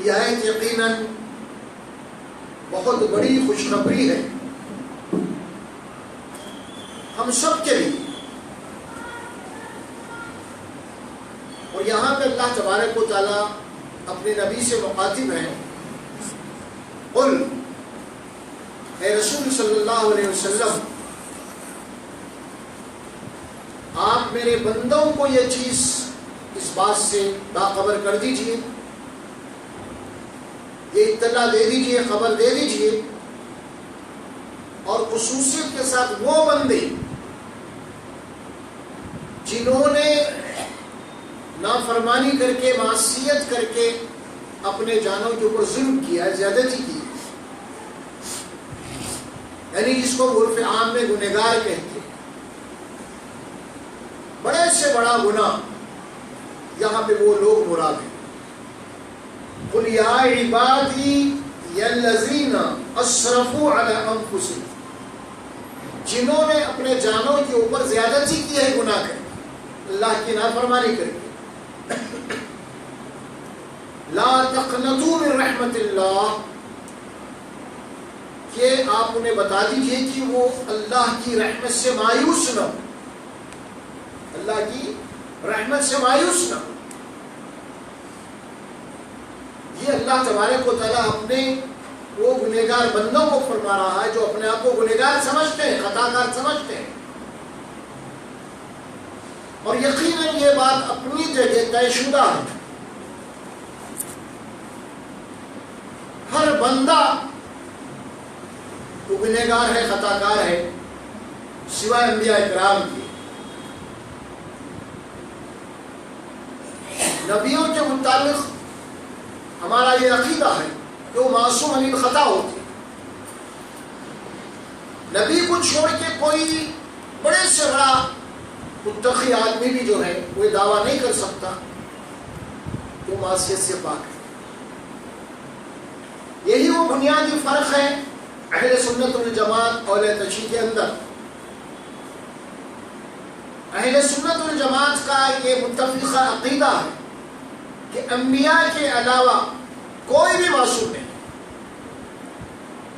یہ یقیناً بہت بڑی خوشخبری ہے ہم سب کے لیے. اور یہاں پہ اللہ تبارک و تعالیٰ اپنے نبی سے مخاطب ہیں. قل اے رسول صلی اللہ علیہ وسلم آپ میرے بندوں کو یہ چیز اس بات سے باخبر کر دیجئے، یہ اطلاع دے دیجئے، خبر دے دیجئے. اور خصوصیت کے ساتھ وہ بندے جنہوں نے نافرمانی کر کے، معصیت کر کے اپنے جانوں کے اوپر ظلم کیا، زیادتی کی، یعنی جس کو عرف عام میں گنہگار کہتے ہیں، بڑے سے بڑا گناہ، یہاں پہ وہ لوگ مراد ہیں. قل یا عبادی الذین اسرفوا علی انفسہم، جنہوں نے اپنے جانوں کے اوپر زیادتی کی ہے گناہ کر کے، اللہ کی نافرمانی کر کے. لا تقنطوا من رحمت اللہ، کہ آپ انہیں بتا دیجئے کہ وہ اللہ کی رحمت سے مایوس نہ ہو، اللہ کی رحمت سے مایوس نہ ہو. یہ اللہ تبارک و تعالیٰ اپنے وہ گنہگار بندوں کو فرما رہا ہے جو اپنے آپ کو گنہگار سمجھتے ہیں، خطا کار سمجھتے ہیں. اور یقیناً یہ بات اپنی جگہ طے شدہ ہے. ہر بندہ وہ گنہگار ہے، خطا کار ہے، سوائے انبیاء اکرام کی. نبیوں کے متعلق ہمارا یہ عقیدہ ہے کہ وہ معصوم عن الخطا ہوتے ہیں. نبی کو چھوڑ کے کوئی بڑے سے بڑا متقی آدمی بھی جو ہے وہ دعویٰ نہیں کر سکتا کہ وہ معصیت سے پاک ہے. یہی وہ بنیادی فرق ہے اہل سنت والجماعت اور اہل تشیع کے اندر. اہل سنت والجماعت کا یہ متفقہ عقیدہ ہے کہ انبیاء کے علاوہ کوئی بھی معصوم نہیں.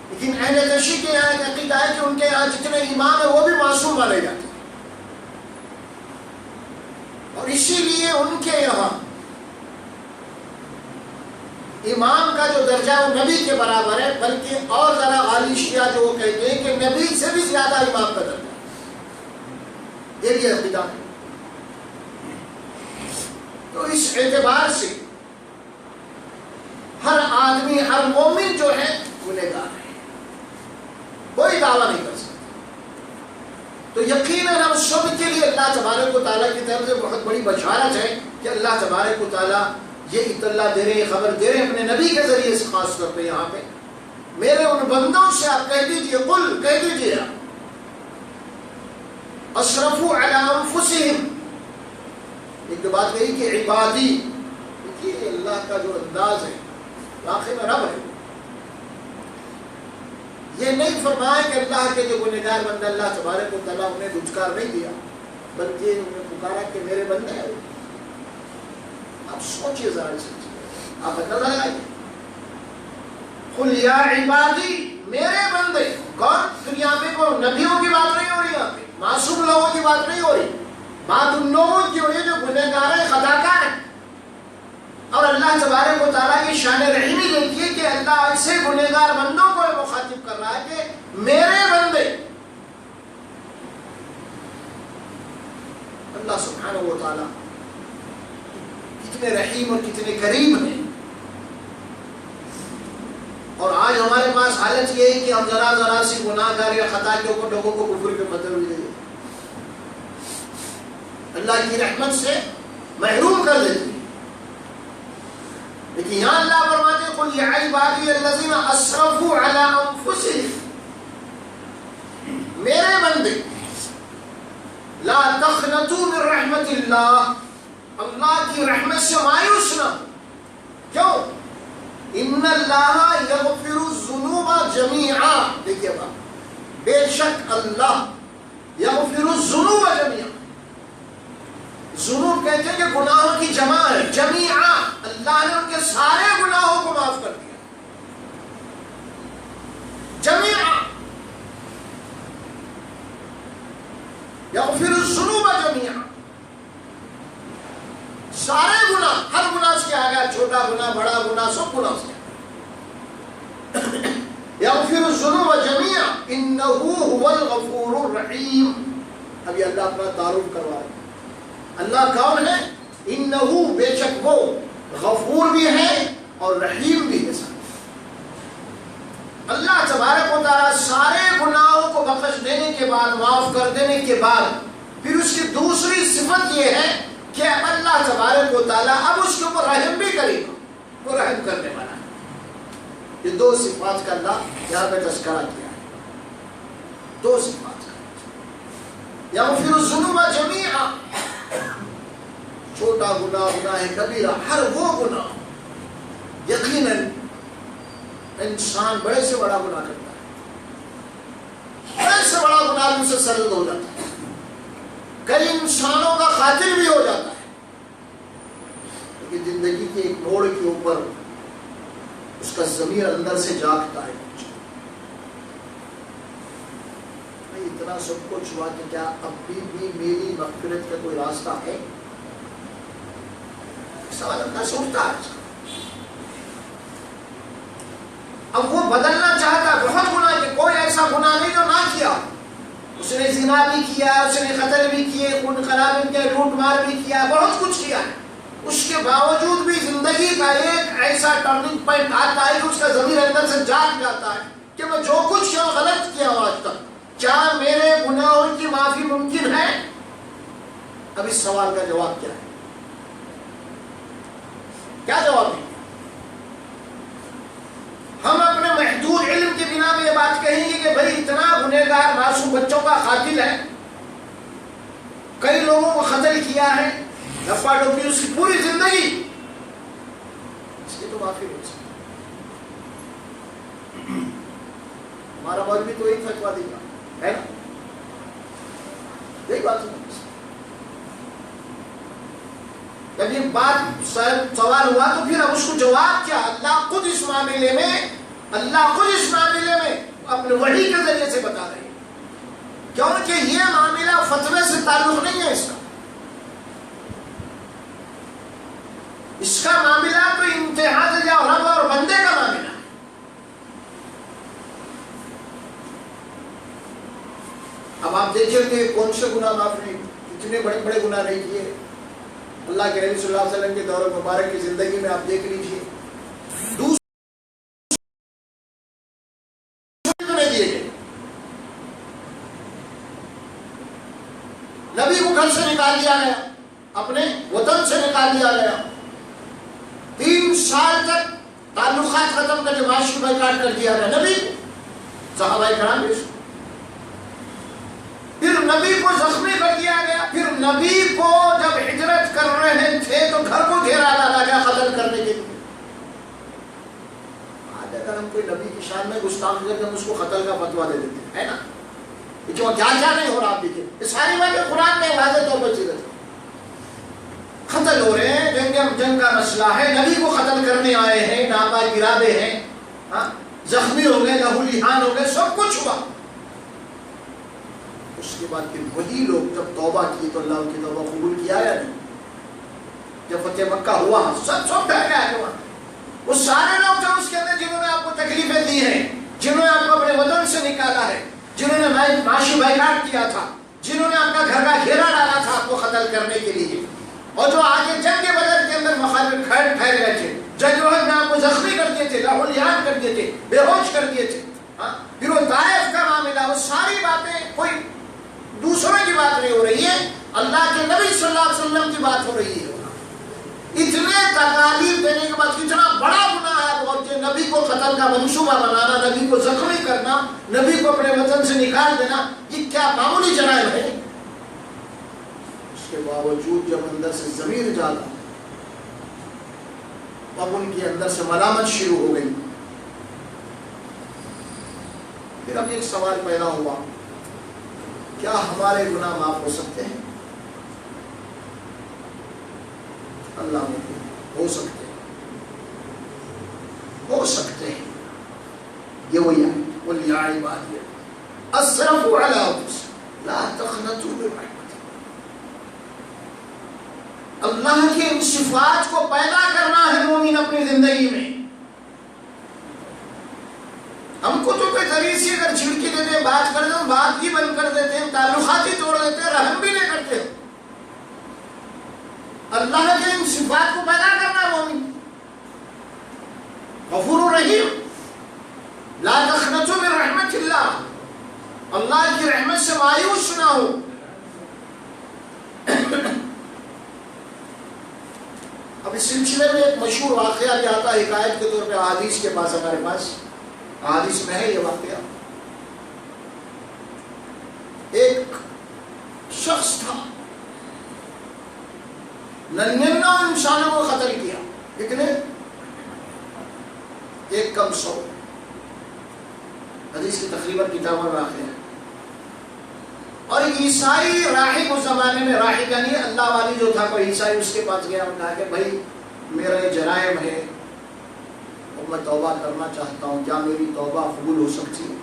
لیکن اہل تشیع کے یہاں ایک عقیدہ ہے کہ ان کے یہاں جتنے امام ہیں وہ بھی معصوم مانے جاتے ہیں، اور اسی لیے ان کے یہاں امام کا جو درجہ وہ نبی کے برابر ہے، بلکہ اور ذرا غالی شیعہ جو وہ کہتے ہیں کہ نبی سے بھی زیادہ امام کا درجہ ہے. یہ بھی عقیدہ ہے. تو اس اعتبار سے ہر آدمی، ہر مومن جو ہے گنہگار ہے، کوئی دعویٰ نہیں کر سکتا. تو یقیناً ہم سب کے لیے اللہ تبارک و تعالیٰ کی طرف سے بہت بڑی بشارت ہے کہ اللہ تبارک و تعالیٰ یہ اطلاع دے رہے ہیں، خبر دے رہے ہیں اپنے نبی کے ذریعے سے. خاص طور پہ یہاں پہ میرے ان بندوں سے آپ کہہ دیجئے، قل کہہ دیجئے، اسرفوا علی انفسہم. ایک بات کہی کہ عبادی، دیکھیے اللہ کا جو انداز ہے واقعی میں رب ہے. یہ نہیں فرمایا کہ اللہ کے جو گنہگار بندے اللہ تبارک و تعالیٰ انہیں دھچکار نہیں دیا، بلکہ انہیں پکارا کہ میرے بندے ہیں. آپ سوچئے ذرا اس چیز، آپ نظر لگائیے. قل یا عبادی، میرے بندے. کون؟ دنیا میں کو نبیوں کی بات نہیں ہو رہی، یہاں پہ معصوم لوگوں کی بات نہیں ہو رہی، بات ان لوگوں کی ہو رہی ہے جو گنہگار ہیں، خطا کار ہیں. اور اللہ تبارک و تعالیٰ کی شان رحیمی دیکھیے کہ اللہ ایسے گنہگار بندوں کو مخاطب کر رہا ہے کہ میرے بندے. اللہ سبحانہ و تعالیٰ کتنے رحیم اور کتنے کریم ہیں. اور آج ہمارے پاس حالت یہ ہے کہ ہم ذرا ذرا سی گناہ گار یا خطا کے اوپر لوگوں کو کفر کے بدل دے دیتے، اللہ کی رحمت سے محروم کر دیتے. لیکن یہاں اللہ فرماتے ہیں قل یا عبادی الذین اسرفوا علی انفسہم، میرے بندے لا تقنطوا من رحمت اللہ، اللہ کی رحمت سے مایوس نہ. کیوں؟ ان اللہ یغفر الذنوب جمیعا. دیکھیے بات، بے شک اللہ یغفر الذنوب جمیعا، ذنوب کہتے ہیں کہ گناہوں کی جمع ہے، جمیعا اللہ نے ان کے سارے گناہوں کو معاف کر دیا. جمیعا یغفر الذنوب جمیعا. سارے گناہ، ہر گناہ اس کے آگے، چھوٹا گناہ بڑا گناہ سب گناہ اس کے. یغفر الذنوب جمیعا انہ هو الغفور الرحیم. ابھی اللہ اپنا تعارف کروا رہا ہے. اللہ کون ہے؟ انہ، بے شک وہ غفور بھی ہے اور رحیم بھی ہے. اللہ تبارک و تعالیٰ سارے گناہوں کو بخش دینے کے بعد، معاف کر دینے کے بعد، پھر اس کی دوسری صفت یہ ہے کہ اللہ تبارک و تعالیٰ اب اس کے اوپر رحم بھی کرے گا. وہ رحم کرنے والا ہے. یہ دو صفات کا اللہ یہاں پہ تذکرہ کیا ہے. دو صفات کا. یغفر الذنوب جمیعا، چھوٹا گناہ، گناہ کبیرہ، ہر وہ گناہ. یقیناً انسان بڑے سے بڑا گناہ کرتا ہے، بڑے سے بڑا گناہ ان سے سرد ہو جاتا ہے. کئی انسانوں کا قاتل بھی ہو جاتا ہے. لیکن زندگی کے ایک موڑ کے اوپر اس کا ضمیر اندر سے جاگتا ہے. اتنا سب کچھ ہوا کہ کیا اب بھی میری مغفرت کا کوئی راستہ ہے؟ سوال اندر سے اٹھتا ہے. اب وہ بدلنا چاہتا ہے. بہت گناہ کہ کوئی ایسا گناہ نہیں جو نہ کیا. اس نے زنا بھی کیا، اس نے قتل بھی کیے، خون خرابی بھی کیا، لوٹ مار بھی کیا، بہت کچھ کیا ہے. اس کے باوجود بھی زندگی کا ایک ایسا ٹرننگ پوائنٹ آتا ہے کہ اس کا ضمیر اندر سے جاگ جاتا ہے کہ میں جو کچھ کیا غلط کیا ہوں آج تک، کیا میرے گناہوں کی معافی ممکن ہے؟ اب اس سوال کا جواب کیا ہے؟ کیا جواب ہے؟ ہم اپنے محدود علم کی بنا میں یہ بات کہیں گے کہ بھائی اتنا گنہگار معصوم بچوں کا قاتل ہے، کئی لوگوں کو قتل کیا ہے، لپا ڈوپی اس کی پوری زندگی، اس کی تو معافی نہیں سکتی. ہمارا مولوی تو ایک فتوا دے گا، ہے نا؟ یہی بات ہے. جب یہ بات سوال ہوا تو پھر اب اس کو جواب کیا؟ اللہ خود اس معاملے میں اپنے وحی کے ذریعے سے بتا رہے ہیں، کیونکہ یہ معاملہ فتوے سے تعلق نہیں ہے. اس کا معاملہ تو امتحان یا رب اور بندے کا معاملہ ہے. اب آپ دیکھیں کہ کون سے گناہ معاف نہیں، اتنے بڑے بڑے گناہ نہیں کیے. اللہ کے نبی صلی اللہ علیہ وسلم کے دور مبارک کی زندگی میں آپ دیکھ لیجیے، نبی کو گھر سے نکال دیا گیا، اپنے وطن سے نکال دیا گیا. 3 سال تک تعلقات ختم کر کے معاشی بائیکاٹ کر دیا گیا نبی کو. صحابہ کرام بھی، پھر نبی کو زخمی کر دیا گیا. پھر نبی کو جب ہجرت کر رہے تھے تو گھر کو گھیرا ڈالا گیا قتل کرنے کے لیے. آج اگر ہم کوئی نبی کی شان میں گستاخی کر کے ہم اس کو قتل کا فتوا دے دیتے ہیں نا، کیا کیا نہیں ہو رہا. آپ دیکھیں یہ ساری باتیں قرآن میں واضح طور پر چیزیں قتل ہو رہے ہیں. جنگ کا مسئلہ ہے، نبی کو قتل کرنے آئے ہیں، ناپاک ارادے ہیں، زخمی ہو گئے، لہو لہان ہو گئے، سب کچھ ہوا. اس کے بعد پھر وہی لوگ جب توبہ کی تو اللہ کی توبہ قبول کیا یا نہیں؟ جب فتح مکہ ہوا سب ڈر گئے. وہ سارے لوگ جو اس کے اندر جنہوں نے آپ کو تکلیفیں دی ہیں، جنہوں نے آپ کو اپنے وطن سے نکالا ہے، جنہوں نے معاشی بائیکاٹ کیا تھا، جنہوں نے آپ کا گھر کا گھیرا ڈالا تھا آپ کو قتل کرنے کے لیے، اور جو آگے جنگ بدر کے اندر مخالف ٹھہر گئے تھے، جنگ میں آپ کو زخمی کر دیے تھے، لہو لہان کر دیے تھے، بے ہوش کر دیے تھے. پھر وہ طائف کا معاملہ، وہ ساری باتیں کوئی دوسروں کی بات نہیں ہو رہی ہے، اللہ کے نبی صلی اللہ علیہ وسلم کی بات ہو رہی ہے. اتنے تکالیف دینے کے بعد کتنا بڑا گناہ ہے اور نبی کو قتل کا منصوبہ بنانا، نبی کو زخمی کرنا، نبی کو اپنے وطن سے نکال دینا، یہ کیا معمولی جرائم ہے؟ اس کے باوجود جب اندر سے ضمیر جاگا، اب ان کے اندر سے ملامت شروع ہو گئی. پھر اب ایک سوال پیدا ہوا، کیا ہمارے گناہ معاف ہو سکتے ہیں؟ اللہ میں ہو سکتے ہیں. عبادی اسرفوا علی انفسهم لا تقنطوا من رحمت اللہ کے ان صفات کو پیدا کرنا ہے مومن اپنی زندگی میں. ہم کتب ذریعے سے اگر چھڑکی دیتے ہیں بات کر دیتے ہیں بات بھی بند کر دیتے ہیں تعلقات ہی توڑ دیتے ہیں رحم بھی نہیں کرتے. اللہ کے ان صفات کو پیدا کرنا ہے مومن. غفور الرحیم لا تقنطوا من رحمت اللہ اللہ کی رحمت سے مایوس نہ ہو. اب اس سلسلے میں ایک مشہور واقعہ بھی آتا ہے حکایت کے طور پہ احادیث کے پاس ہمارے پاس احادیث میں ہے یہ واقعہ. ایک شخص تھا 99 انسانوں کو قتل کیا. کتنے؟ 100 حدیث کی تقریباً کتابوں میں واقع ہے. اور عیسائی راہب اس زمانے میں راہب یعنی اللہ والی جو تھا کوئی عیسائی اس کے پاس گیا اور کہا کہ بھائی میرا یہ جرائم ہے اور میں توبہ کرنا چاہتا ہوں کیا میری توبہ قبول ہو سکتی ہے؟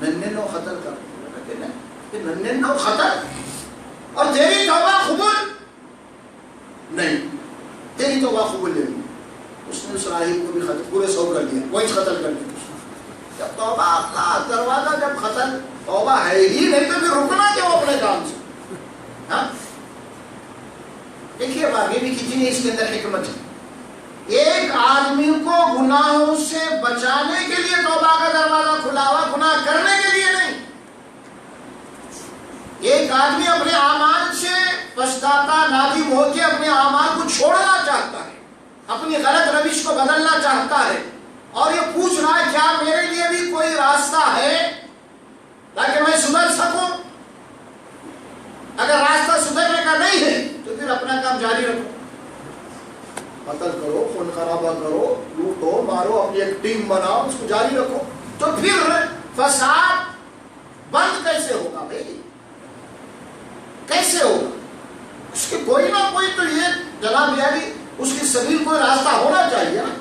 99 قتل کر 99 قتل اور تیری توبہ قبول نہیں تیری توبہ قبول نہیں. اس نے اس راہب کو بھی قتل پورے 100 کر دیا وہی قتل کر دیا. جب توبہ اللہ دروازہ جب قتل توبہ ہے ہی نہیں تو پھر رکنا کیوں اپنے کام سے؟ ہاں دیکھیے آگے بھی کتنی اس کے اندر حکمت ہے. ایک آدمی کو گناہوں سے بچانے کے لیے توبہ کا دروازہ کھلا ہوا گناہ کرنے کے لیے نہیں. ایک آدمی اپنے اعمال سے پچھتاتا نادم ہو کے اپنے اعمال کو چھوڑنا چاہتا ہے اپنی غلط روش کو بدلنا چاہتا ہے اور یہ پوچھ رہا ہے کیا میرے لیے بھی کوئی راستہ ہے تاکہ میں سدھر سکوں. اگر راستہ سدھرنے کا نہیں ہے تو پھر اپنا کام جاری رکھو. قتل کرو خون خرابہ کرو لوٹو مارو اپنی ایک ٹیم بناؤ اس کو جاری رکھو. تو پھر فساد بند کیسے ہوگا بھائی؟ کیسے ہوگا؟ اس کے کوئی نہ کوئی تو یہ جناب یعنی اس کی سبیل کوئی راستہ ہونا چاہیے نا.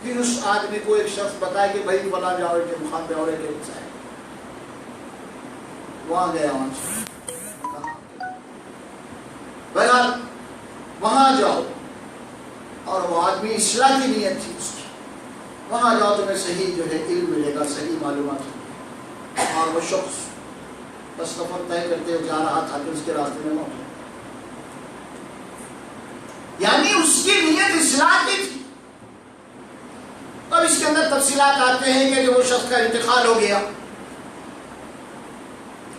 پھر اس آدمی کو ایک شخص بتایا کہ بھائی فلاں جاؤ کے مقام پہ اور ایک ہے وہاں گیا وہاں سے بہرحال وہاں جاؤ اور وہ آدمی اصلاح کی نیت تھی اس کی. وہاں جاؤ تمہیں صحیح جو ہے علم ملے گا صحیح معلومات. اور وہ شخص بس سفر طے کرتے جا رہا تھا کہ اس کے راستے میں موت یعنی اس کی نیت اصلاح کی تھی. اب اس کے اندر تفصیلات آتے ہیں کہ وہ شخص کا انتقال ہو گیا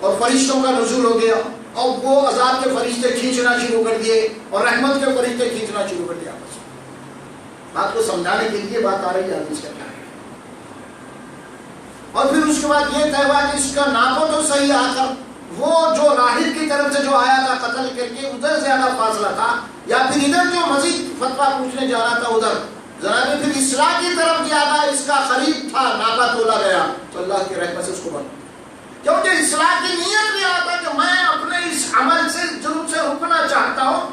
اور فرشتوں کا نزول ہو گیا اور وہ عذاب کے فرشتے کھینچنا شروع کر دیے اور رحمت کے فرشتے کھینچنا شروع کر دیا. بات کو سمجھانے کے لیے بات آ رہی ہے حدیث کا کیا ہے. اور پھر اس کے بعد یہ طے ہوا کہ اس کا ناپو تو صحیح آ کر وہ جو راہب کی طرف سے جو آیا تھا قتل کر کے ادھر زیادہ فاصلہ تھا یا پھر ادھر جو مزید فتویٰ پوچھنے جا رہا تھا ادھر ذرا بھی پھر اصلاح کی طرف زیادہ اس کا قریب تھا ناپا تولا گیا تو اللہ کی رحمت سے اس کو بنا. کیونکہ اصلاح کی نیت بھی آتا کہ میں اپنے اس عمل سے جرم سے رکنا چاہتا ہوں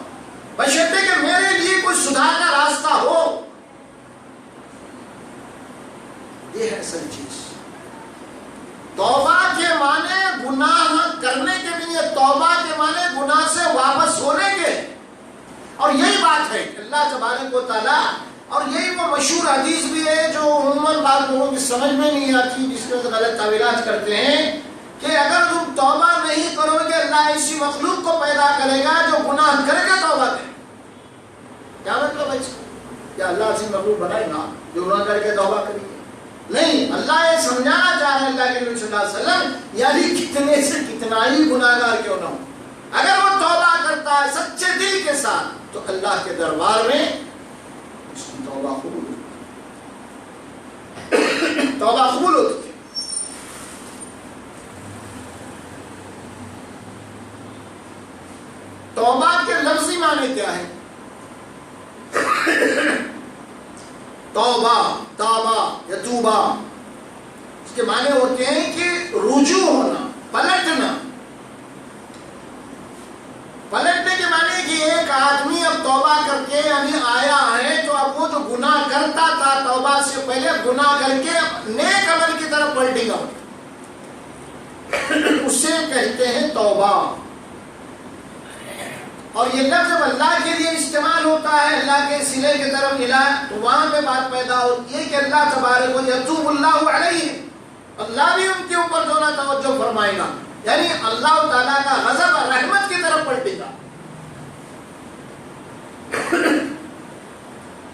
بشرطے کہ میرے لیے کوئی سدھار کا راستہ ہو. یہ ہے اصل چیز. توبہ کے معنی گناہ کرنے کے لیے توبہ کے معنی گناہ سے واپس ہونے کے. اور یہی بات ہے اللہ تبارک و تعالیٰ اور یہی وہ مشہور حدیث بھی ہے جو عموماً بعض لوگوں کی سمجھ میں نہیں آتی جس میں غلط تعویلات کرتے ہیں کہ اگر تم توبہ نہیں کرو گے اللہ ایسی مخلوق کو پیدا کرے گا جو گناہ کرے گا توبہ کرے. کیا مطلب ہے اس کا؟ کیا اللہ ایسی مخلوق بنائے گا جو گناہ کر کے توبہ کرے گی؟ نہیں. اللہ یہ سمجھانا چاہ رہے ہیں اللہ کے نبی صلی اللہ علیہ وسلم یعنی کتنے سے کتنا ہی گناہگار کیوں نہ ہو اگر وہ توبہ کرتا ہے سچے دل کے ساتھ تو اللہ کے دربار میں اس کی توبہ قبول ہوتی توبہ قبول ہوتی ہے. توبہ کے لفظی معنی کیا ہے؟ توبہ توبہ یا توبہ اس کے معنی ہوتے ہیں کہ رجوع ہونا پلٹنا. پلٹنے کے معنی کہ ایک آدمی اب توبہ کر کے یعنی آیا ہے تو اب وہ جو گناہ کرتا تھا توبہ سے پہلے گناہ کر کے نیک عمل کی طرف پلٹے گا، اسے کہتے ہیں توبہ. اور یہ لفظ جب اللہ کے لیے استعمال ہوتا ہے، اللہ کے سلے کی طرف ملا، تو وہاں پہ بات پیدا ہوتی ہے کہ اللہ تبارک و یتوب اللہ علیہ، اللہ بھی ان کے اوپر جو نا توجہ فرمائے گا، یعنی اللہ تعالیٰ کا غضب اور رحمت کی طرف پلٹے گا.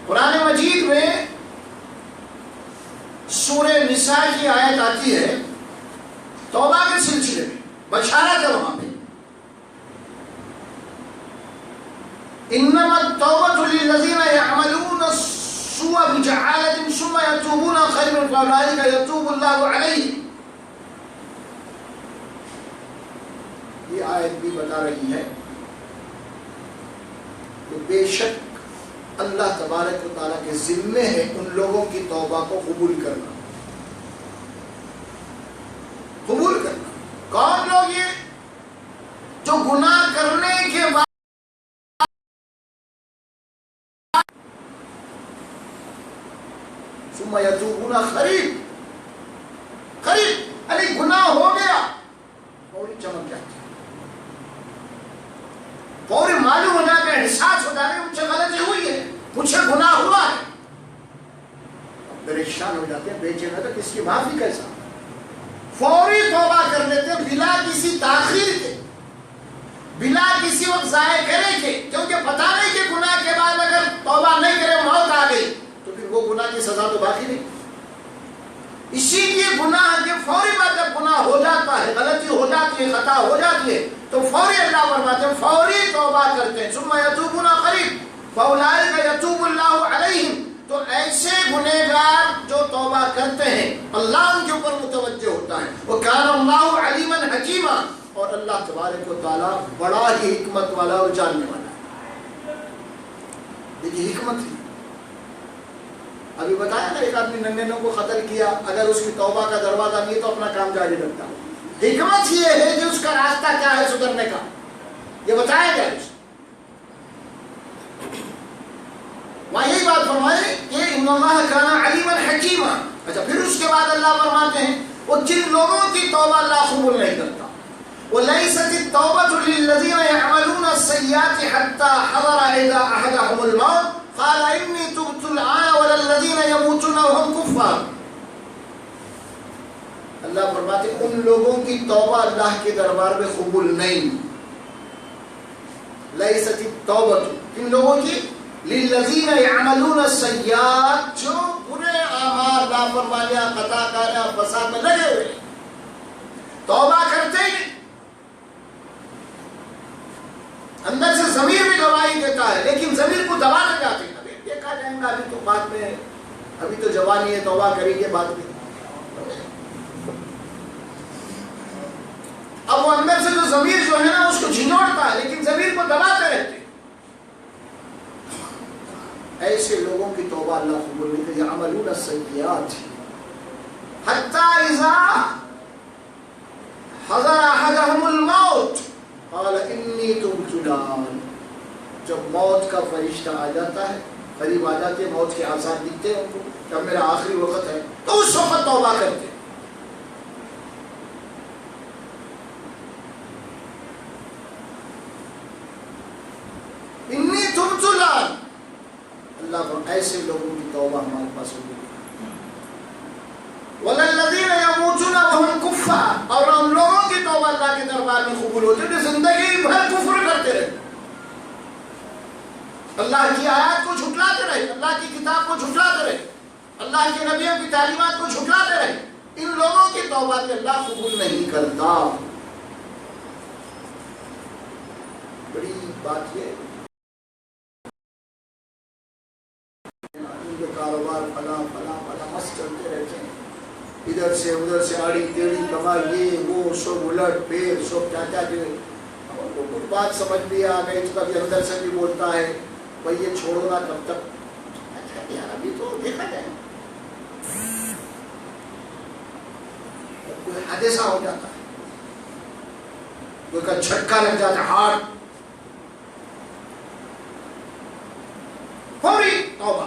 قرآن مجید میں سورہ نساء کی آیت آتی ہے توبہ کے سلسلے میں، بشارت ہے وہاں پہ. انما التوبة للذين يعملون السوء بجهالة ثم يتوبون خيرا فاولئك يتوب الله عليهم. یہ آیت بھی بتا رہی ہے کہ بے شک اللہ تبارک و تعالیٰ کے ذمے ہے ان لوگوں کی توبہ کو قبول کرنا. قبول کرنا کون لوگ؟ یہ جو گناہ کرنے کے بعد ثم یتوبون قریب علی گناہ ہو گیا فوری چمک جاتی، فوری معلوم ہو جاتا ہے، احساس ہو جاتا ہے مجھ سے غلطی ہوئی ہے، مجھ سے گناہ ہوا ہے، پریشان ہو جاتے ہیں، بے چین ہوتے ہیں کس کی معافی کیسا، فوری توبہ کر لیتے ہیں بلا کسی تاخیر کے، بلا کسی وقت ضائع کرے کے، کیونکہ پتہ نہیں کہ گناہ کے بعد اگر توبہ نہیں کرے موت آ گئی تو پھر وہ گناہ کی سزا تو باقی نہیں. اسی لیے گناہ کے فوری بعد جب گناہ ہو جاتا ہے، غلطی ہو جاتی ہے، خطا ہو جاتی ہے، تو فوری اللہ فرماتے ہیں فوری توبہ کرتے ہیں. ثم یتوبون قریب فاولئک یتوب اللہ علیہم. تو ایسے گنہگار جو توبہ کرتے ہیں اللہ ان کے اوپر متوجہ ہوتا ہے. وکان اللہ علیما حکیما، اور اللہ تبارک و تعالیٰ بڑا ہی حکمت والا اور جاننے والا ہے. دیکھیے حکمت ہی ابھی بتایا نا، ایک آدمی ننگنوں کو قتل کیا، اگر اس کی توبہ کا دروازہ نہیں تو اپنا کام جاری رکھتا. حکمت یہ ہے کہ اس کا راستہ کیا ہے سدھرنے کا، یہ بتایا گیا اس. وہاں یہی بات فرمائے کہ ان اللہ کان علیما حکیما. اچھا پھر اس کے بعد اللہ فرماتے ہیں وہ جن لوگوں کی توبہ اللہ قبول نہیں کرتا، وَلَيْسَتِ التَّوْبَةُ لِلَّذِينَ يَعْمَلُونَ السَّيِّئَاتِ حَتَّى حَضَرَ أَحَدَهُمُ الْمَوْتُ قَالَ إِنِّي تُبْتُ الْآنَ وَلَا الَّذِينَ يَمُوتُونَ وَهُمْ كُفَّارٌ. اللہ فرماتے ہیں ان لوگوں کی توبہ اللہ کے دربار میں قبول نہیں. لَيْسَتِ التَّوْبَةُ ان لوگوں کی لِلَّذِينَ يَعْمَلُونَ السَّيِّئَاتِ جو برے اعمال، نافرمانیاں، خطا کاریاں، فساد میں لگے ہوئے توبہ کرتے ہی اندر سے ضمیر بھی گواہی دیتا ہے، لیکن ضمیر کو دباتے جاتے ہیں. ابھی دیکھا جائے گا، ابھی تو بعد میں، ابھی تو جوانی ہے، توبہ کریں گے بعد میں. اب وہ اندر سے جو ضمیر جو ہے نا اس کو جھنجھوڑتا ہے، لیکن ضمیر کو دباتے رہتے ہیں. ایسے لوگوں کی توبہ اللہ قبول نہیں کرتا. یعملون السیئات حتی اذا حضر احدهم الموت قال انی تبت الآن. جب موت کا فرشتہ آ جاتا ہے، قریب آ جاتے ہیں، موت کے آثار دکھتے ہیں ان کو کہ اب میرا آخری وقت ہے، تو اس وقت توبہ کرتے ہیں. انی تبت الآن. اللہ کو ایسے لوگوں کی توبہ ہمارے پاس ہوگی. وَلَلَّذِينَ يَمُوتُونَ وَهُمْ كُفَّارٌ. اور ان لوگوں کی توبہ اللہ کے دربار میں قبول ہوتی ہے جو زندگی بھر کفر کرتے رہے، اللہ کی آیات کو جھٹلاتے رہے، اللہ کی کتاب کو جھٹلاتے رہے، اللہ کے نبیوں کی تعلیمات کو جھٹلاتے رہے. ان لوگوں کی توبہ بھی اللہ قبول نہیں کرتا. بڑی بات یہ کاروبار فلاں فلاں فلاں مست چلتے رہتے ہیں، ادھر سے ادھر سے آڑی ٹیڑھی کمائی، یہ وہ سب الٹ پھیر سب کیا کیا جو ان کو کچھ بات سمجھ بھی آ گئی تو کبھی اندر سے بھی بولتا ہے بھائی یہ چھوڑو نا کب تک. یار ابھی تو دیکھا جائے کوئی حادثہ ہو جاتا ہے، کوئی کا جھٹکا لگ جاتا ہے، ہارٹ فوری توبہ.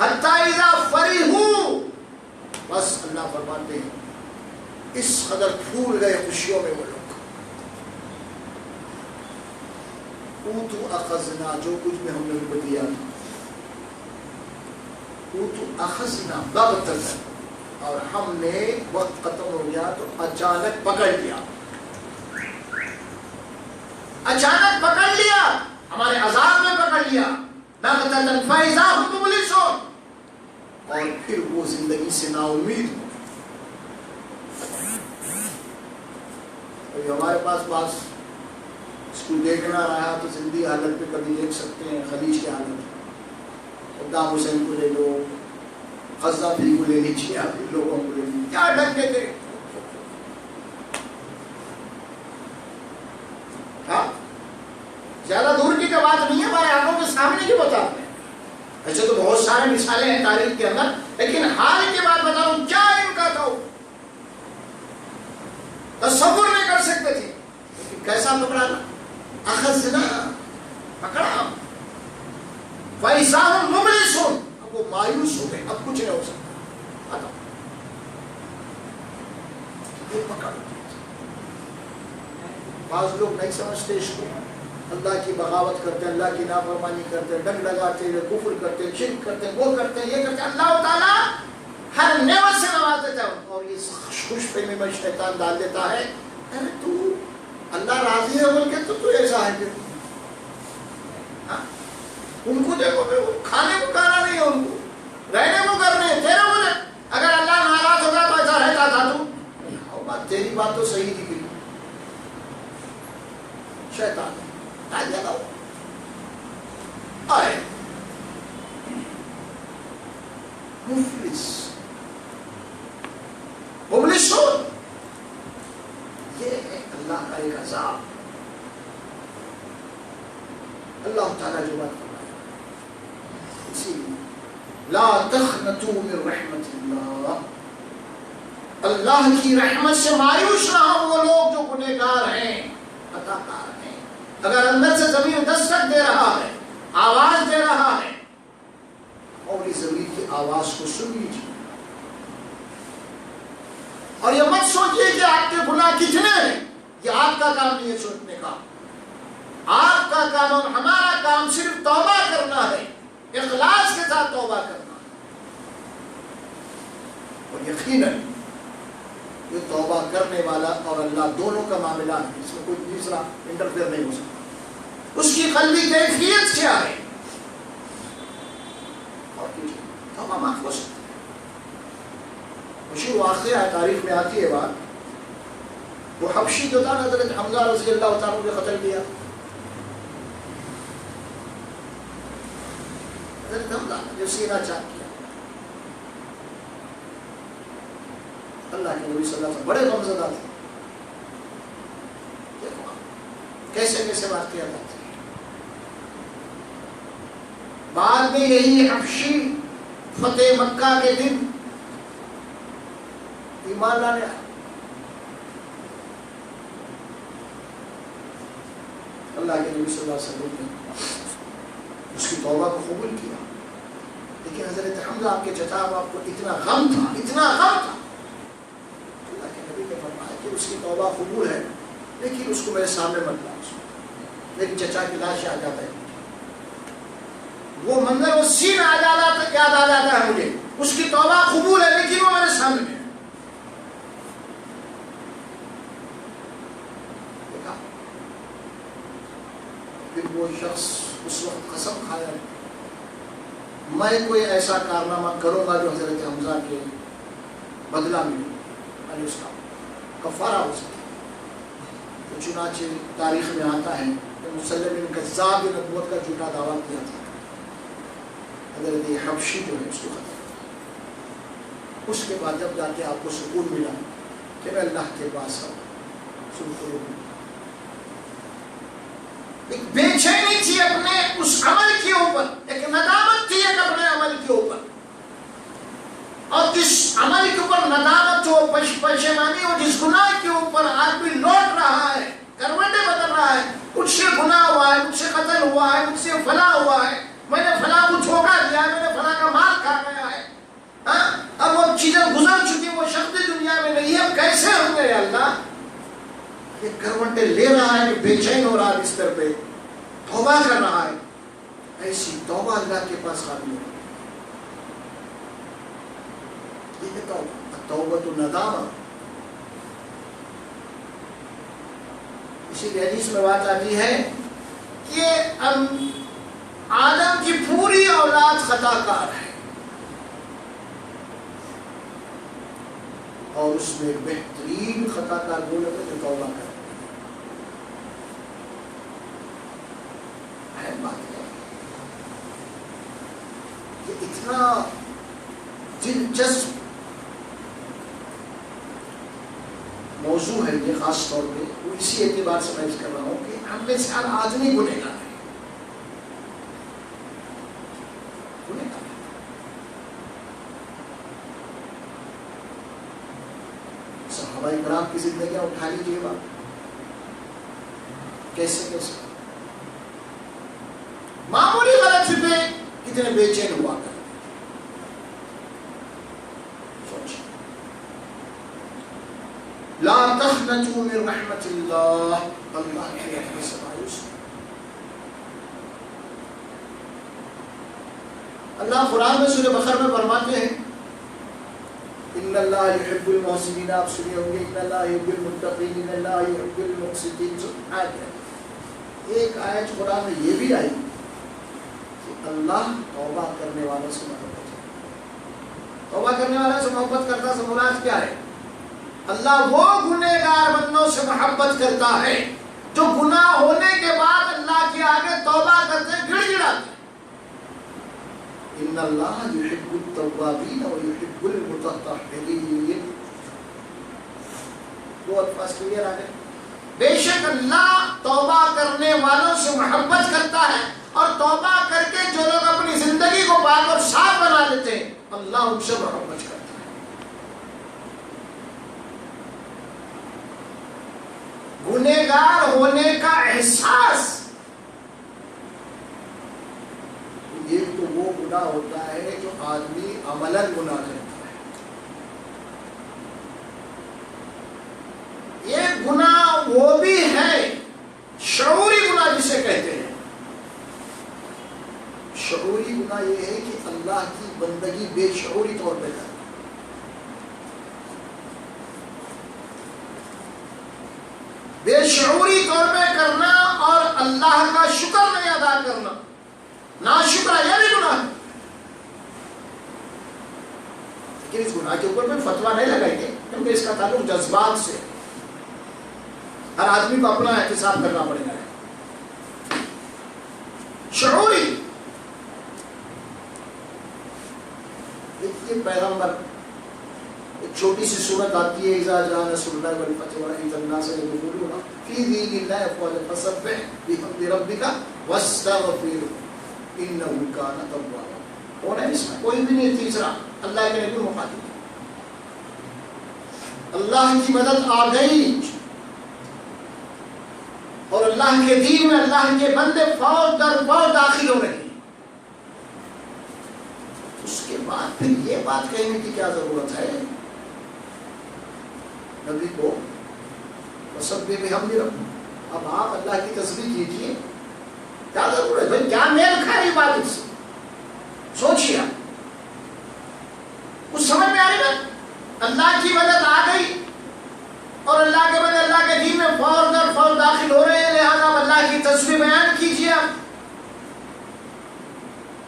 حتی اذا فرحوا، بس اللہ فرماتے ہیں اس قدر پھول گئے خوشیوں میں وہ لوگ، اوتو اخذنا، جو کچھ بھی ہم نے ان کو دیا تھا، اوتو اخذنا بغتۃ، اور ہم نے وقت ختم ہو گیا تو اچانک پکڑ لیا، اچانک پکڑ لیا، ہمارے عذاب میں پکڑ لیا، بغتۃ فاذا هم مبلسون، اور پھر وہ زندگی سے نا امید ہو۔ ہمارے پاس اس کو دیکھنا رہا تو زندگی حالت پہ کبھی دیکھ سکتے ہیں، خلیج کی حالت، صدام حسین کو لے لو، قذافی کو لے لیجیے، آپ لوگوں کو لے لیجیے، کیا ڈھنگ کے تھے، ہاں زیادہ دور کی بات نہیں ہے، ہمارے آنکھوں کے سامنے کی بتاتے ہیں، ایسے تو بہت سارے مثالیں ہیں تاریخ کے اندر، لیکن حال کی بات بتا رہا ہوں، کیا ان کا تھا، تصور نہیں کر سکتے تھے، لیکن کیسا پکڑا نا، اخذنا، پکڑا، فَإِذَا هُمْ مُبْلِسُونَ، اب وہ مایوس ہو گئے، اب کچھ نہیں ہو سکتا، یہ پکڑ۔ بعض لوگ نہیں سمجھتے اس کو، اللہ کی بغاوت کرتے، اللہ کی نافرمانی کرتے، ڈنگ لگاتے، کفر کرتے، شرک کرتے، وہ کرتے، یہ کرتے، اللہ تعالیٰ ہر نعمت سے نواز دیتا ہے، اور یہ خوش فہمی میں شیطان ڈال دیتا ہے، ارے تو اللہ راضی ہے بول کے تو ایسا ہے پھر، ان کو دیکھو، کھانے کو کھانا نہیں ہے، ان کو رہنے کو کرنے ہیں، تیرے بولے اگر اللہ ناراض ہوگا تو ایسا رہتا تھا تو، تیری بات تو صحیح نکلی، شیطان ڈال دیتا ہو آئے مفلس مبلسون، یہ ہے اللہ کا ایک عذاب۔ اللہ تعالیٰ جو بات فرمایا، اسی لیے لا تقنطوا من رحمت اللہ، اللہ کی رحمت سے مایوس نہ ہو وہ لوگ جو گنہگار ہیں، خطا کار ہیں۔ اگر اندر سے ضمیر دستک دے رہا ہے، آواز دے رہا ہے، اور اس ضمیر کی آواز کو سن لیجیے، اور یہ مت سوچیے کہ آپ کے گناہ کتنے ہیں، یہ آپ کا کام نہیں ہے سوچنے کا، آپ کا کام اور ہمارا کام صرف توبہ کرنا ہے، اخلاص کے ساتھ توبہ کرنا، اور یقیناً یہ توبہ کرنے والا اور اللہ دونوں کا معاملہ ہے، اس میں کوئی تیسرا انٹرفیئر نہیں ہو سکتا، اس کی قلبی کیفیت کیا ہے، اور توبہ محفوظ ہے۔ مشہور واقعہ ہے، تاریخ میں آتی ہے بات، وہ حبشی جو تھا حضرت حمزہ رضی اللہ تعالیٰ نے قتل کیا، حضرت حمزہ جو سینہ چاک کیا، اللہ کے نبی صلی اللہ علیہ وسلم بڑے غمزدہ تھے، کیسے کیسے واقعات آتے ہیں۔ بعد میں یہی حبشی فتح مکہ کے دن ایمان لانے آئے، اللہ کے نبی صلی اللہ علیہ وسلم نے اس کی توبہ کو قبول کیا، لیکن حضرت حمزہ آپ کے چچا باپ کو اتنا غم تھا، اتنا غم تھا، اللہ کے نبی نے فرمایا کہ اس کی توبہ قبول ہے، لیکن اس کو میرے سامنے مت لاؤ، میری چچا کی لاش یاد آتا ہے، وہ منظر وہ سین یاد آ جاتا ہے مجھے، اس کی توبہ قبول ہے لیکن وہ میرے سامنے ہے۔ پھر وہ شخص اس وقت قسم کھایا، میں کوئی ایسا کارنامہ کروں گا جو حضرت حمزہ کے بدلہ ملے، یعنی اس کا کفارہ ہو سکے۔ تو چنانچہ تاریخ میں آتا ہے کہ مسلم کذاب نے نبوت کا جھوٹا دعویٰ کیا تھا، حضرت حبشی جو ہے اس کو قتل، اس کے بعد جب جا کے آپ کو سکون ملا کہ میں اللہ کے پاس ہوں، ایک بے چینی تھی اپنے اس عمل کے اوپر، ایک ندامت تھی ایک اپنے عمل کے اوپر، اور جس عمل کے اوپر ندامت ہو، پشیمانی ہو، جس گناہ کے اوپر آدمی لوٹ رہا ہے، کروٹیں بدل رہا ہے، مجھ سے گناہ ہوا ہے، مجھ سے قتل ہوا ہے، مجھ سے فلاں ہوا ہے، میں نے فلاں کو دھوکا دیا، میں نے فلاں کا مال کھا گیا ہے، اب وہ چیزیں گزر چکی، وہ شخص دنیا میں نہیں ہے، اب کیسے ہوں گے اللہ؟ یہ کرونٹے لے رہا ہے کہ بے چین ہو رہا ہے بستر پہ، توبہ کر رہا ہے، ایسی توبہ اللہ کے پاس قابل ہے۔ یہ توبۃ الندامہ۔ اسی لیے حدیث میں بات آتی ہے کہ آدم کی پوری اولاد خطا کار ہے، اور اس میں بہترین خطا کار وہ لوگ جو توبہ کرتے ہیں۔ بات ہے یہ اتنا دلچسپ موضوع ہے یہ، خاص طور پہ وہ اسی اعتبار سے میں کر رہا ہوں کہ ہم میں سے ہر آدمی گنہگار ہے، گنہگار ہے۔ صحابہ کرام کی زندگیاں اٹھا لیجیے گا، کیسے کیسے معمولی غلطی پہ کتنے بے چین ہوا کرتے۔ لا تقنطوا من رحمت اللہ، اللہ کی رحمت سے مایوس۔ اللہ قرآن میں سورہ بقرہ میں فرماتے ہیں ان اللہ یحب المحسنین، آپ سنے ہوں گے ان اللہ یحب المتقین، ان اللہ یحب المقسطین۔ ایک آیت قرآن میں یہ بھی آئی کہ اللہ توبہ کرنے والوں سے محبت ہے۔ توبہ کرنے والوں سے محبت کرتا سے مراد کیا ہے؟ اللہ وہ گنہگار بندوں سے محبت کرتا ہے جو گناہ ہونے کے بعد اللہ کے آگے توبہ کرتے گڑ گڑاتے۔ ان اللہ یحب التوابین و یحب المتطہرین۔ دو الفاظ کلیئر آ گئے۔ بے شک اللہ توبہ کرنے والوں سے محبت کرتا ہے، اور توبہ کر کے جو لوگ اپنی زندگی کو پاک اور صاف بنا لیتے ہیں اللہ ان سے محبت کرتا ہے۔ گنہگار ہونے کا احساس، یہ تو وہ گناہ ہوتا ہے جو آدمی عملاً گناہ کرتا ہے، یہ گناہ وہ بھی ہے شعوری گناہ جسے کہتے ہیں۔ شعوری گناہ یہ ہے کہ اللہ کی بندگی بے شعوری طور پہ کرنا، بے شعوری طور پہ کرنا، اور اللہ کا شکر نہیں ادا کرنا، ناشکر، یہ بھی گناہ ہے۔ لیکن اس گناہ کے اوپر میں فتویٰ نہیں لگائیں گے کیونکہ اس کا تعلق جذبات سے، ہر آدمی کو اپنا احتساب کرنا پڑے گا۔ شعوری یہ پیغمبر ایک چھوٹی سی صورت آتی ہے اذا جاء نصر اللہ والفتح ورأيت الناس يدخلون في دين الله افواجا فسبح بحمد ربك واستغفره انه كان توابا۔ کون ہے اس میں؟ کوئی بھی نہیں، تیسرا اللہ کے نبی مخاطب۔ اللہ کی مدد آ گئی اور اللہ کے دین میں اللہ کے بندے فوج در فوج داخل ہو رہے ہیں، اس کے بعد پھر یہ بات کہنے کی کیا ضرورت ہے نبی کو وسبح بحمد ربک؟ اب آپ اللہ کی تسبیح کیجیے، کیا ضرورت ہے بھائی؟ کیا میل کھائی بات اس سے؟ سوچیے، کچھ سمجھ میں آ رہی نا؟ اللہ کی مدد آ گئی اور اللہ کے بندے اللہ کے دین میں فوج در فوج داخل ہو رہے ہیں، لہذا اللہ کی تسبیح بیان کیجیے آپ،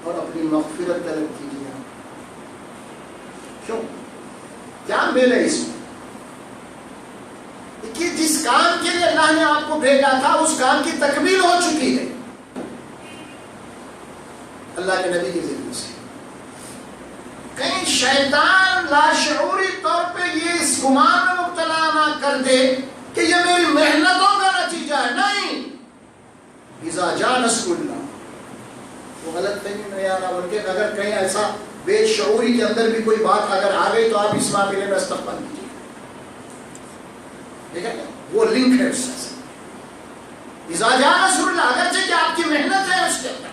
اور اپنی مغفرت طلب کیجیے آپ۔ کیوں؟ کیا میل ہے اس میں کہ جس کام کے لیے اللہ نے آپ کو بھیجا تھا اس کام کی تکمیل ہو چکی ہے اللہ کے نبی کے ذریعے سے۔ کہیں شیطان لاشعوری طور پہ یہ اس گمان میں مبتلا نہ کر دے کہ یہ میری محنتوں کا نتیجہ ہے، نہیں۔ اذا جاء نصر اللہ، وہ غلط فہمی میں آنا، بلکہ اگر کہیں ایسا بے شعوری کے اندر بھی کوئی بات اگر آ گئی تو آپ اس معاملے میں استغفار کیجیے، ٹھیک ہے؟ وہ لنک ہے اس سے۔ اذا جاء نصر اللہ، اگرچہ کہ آپ کی محنت ہے اس کے اندر،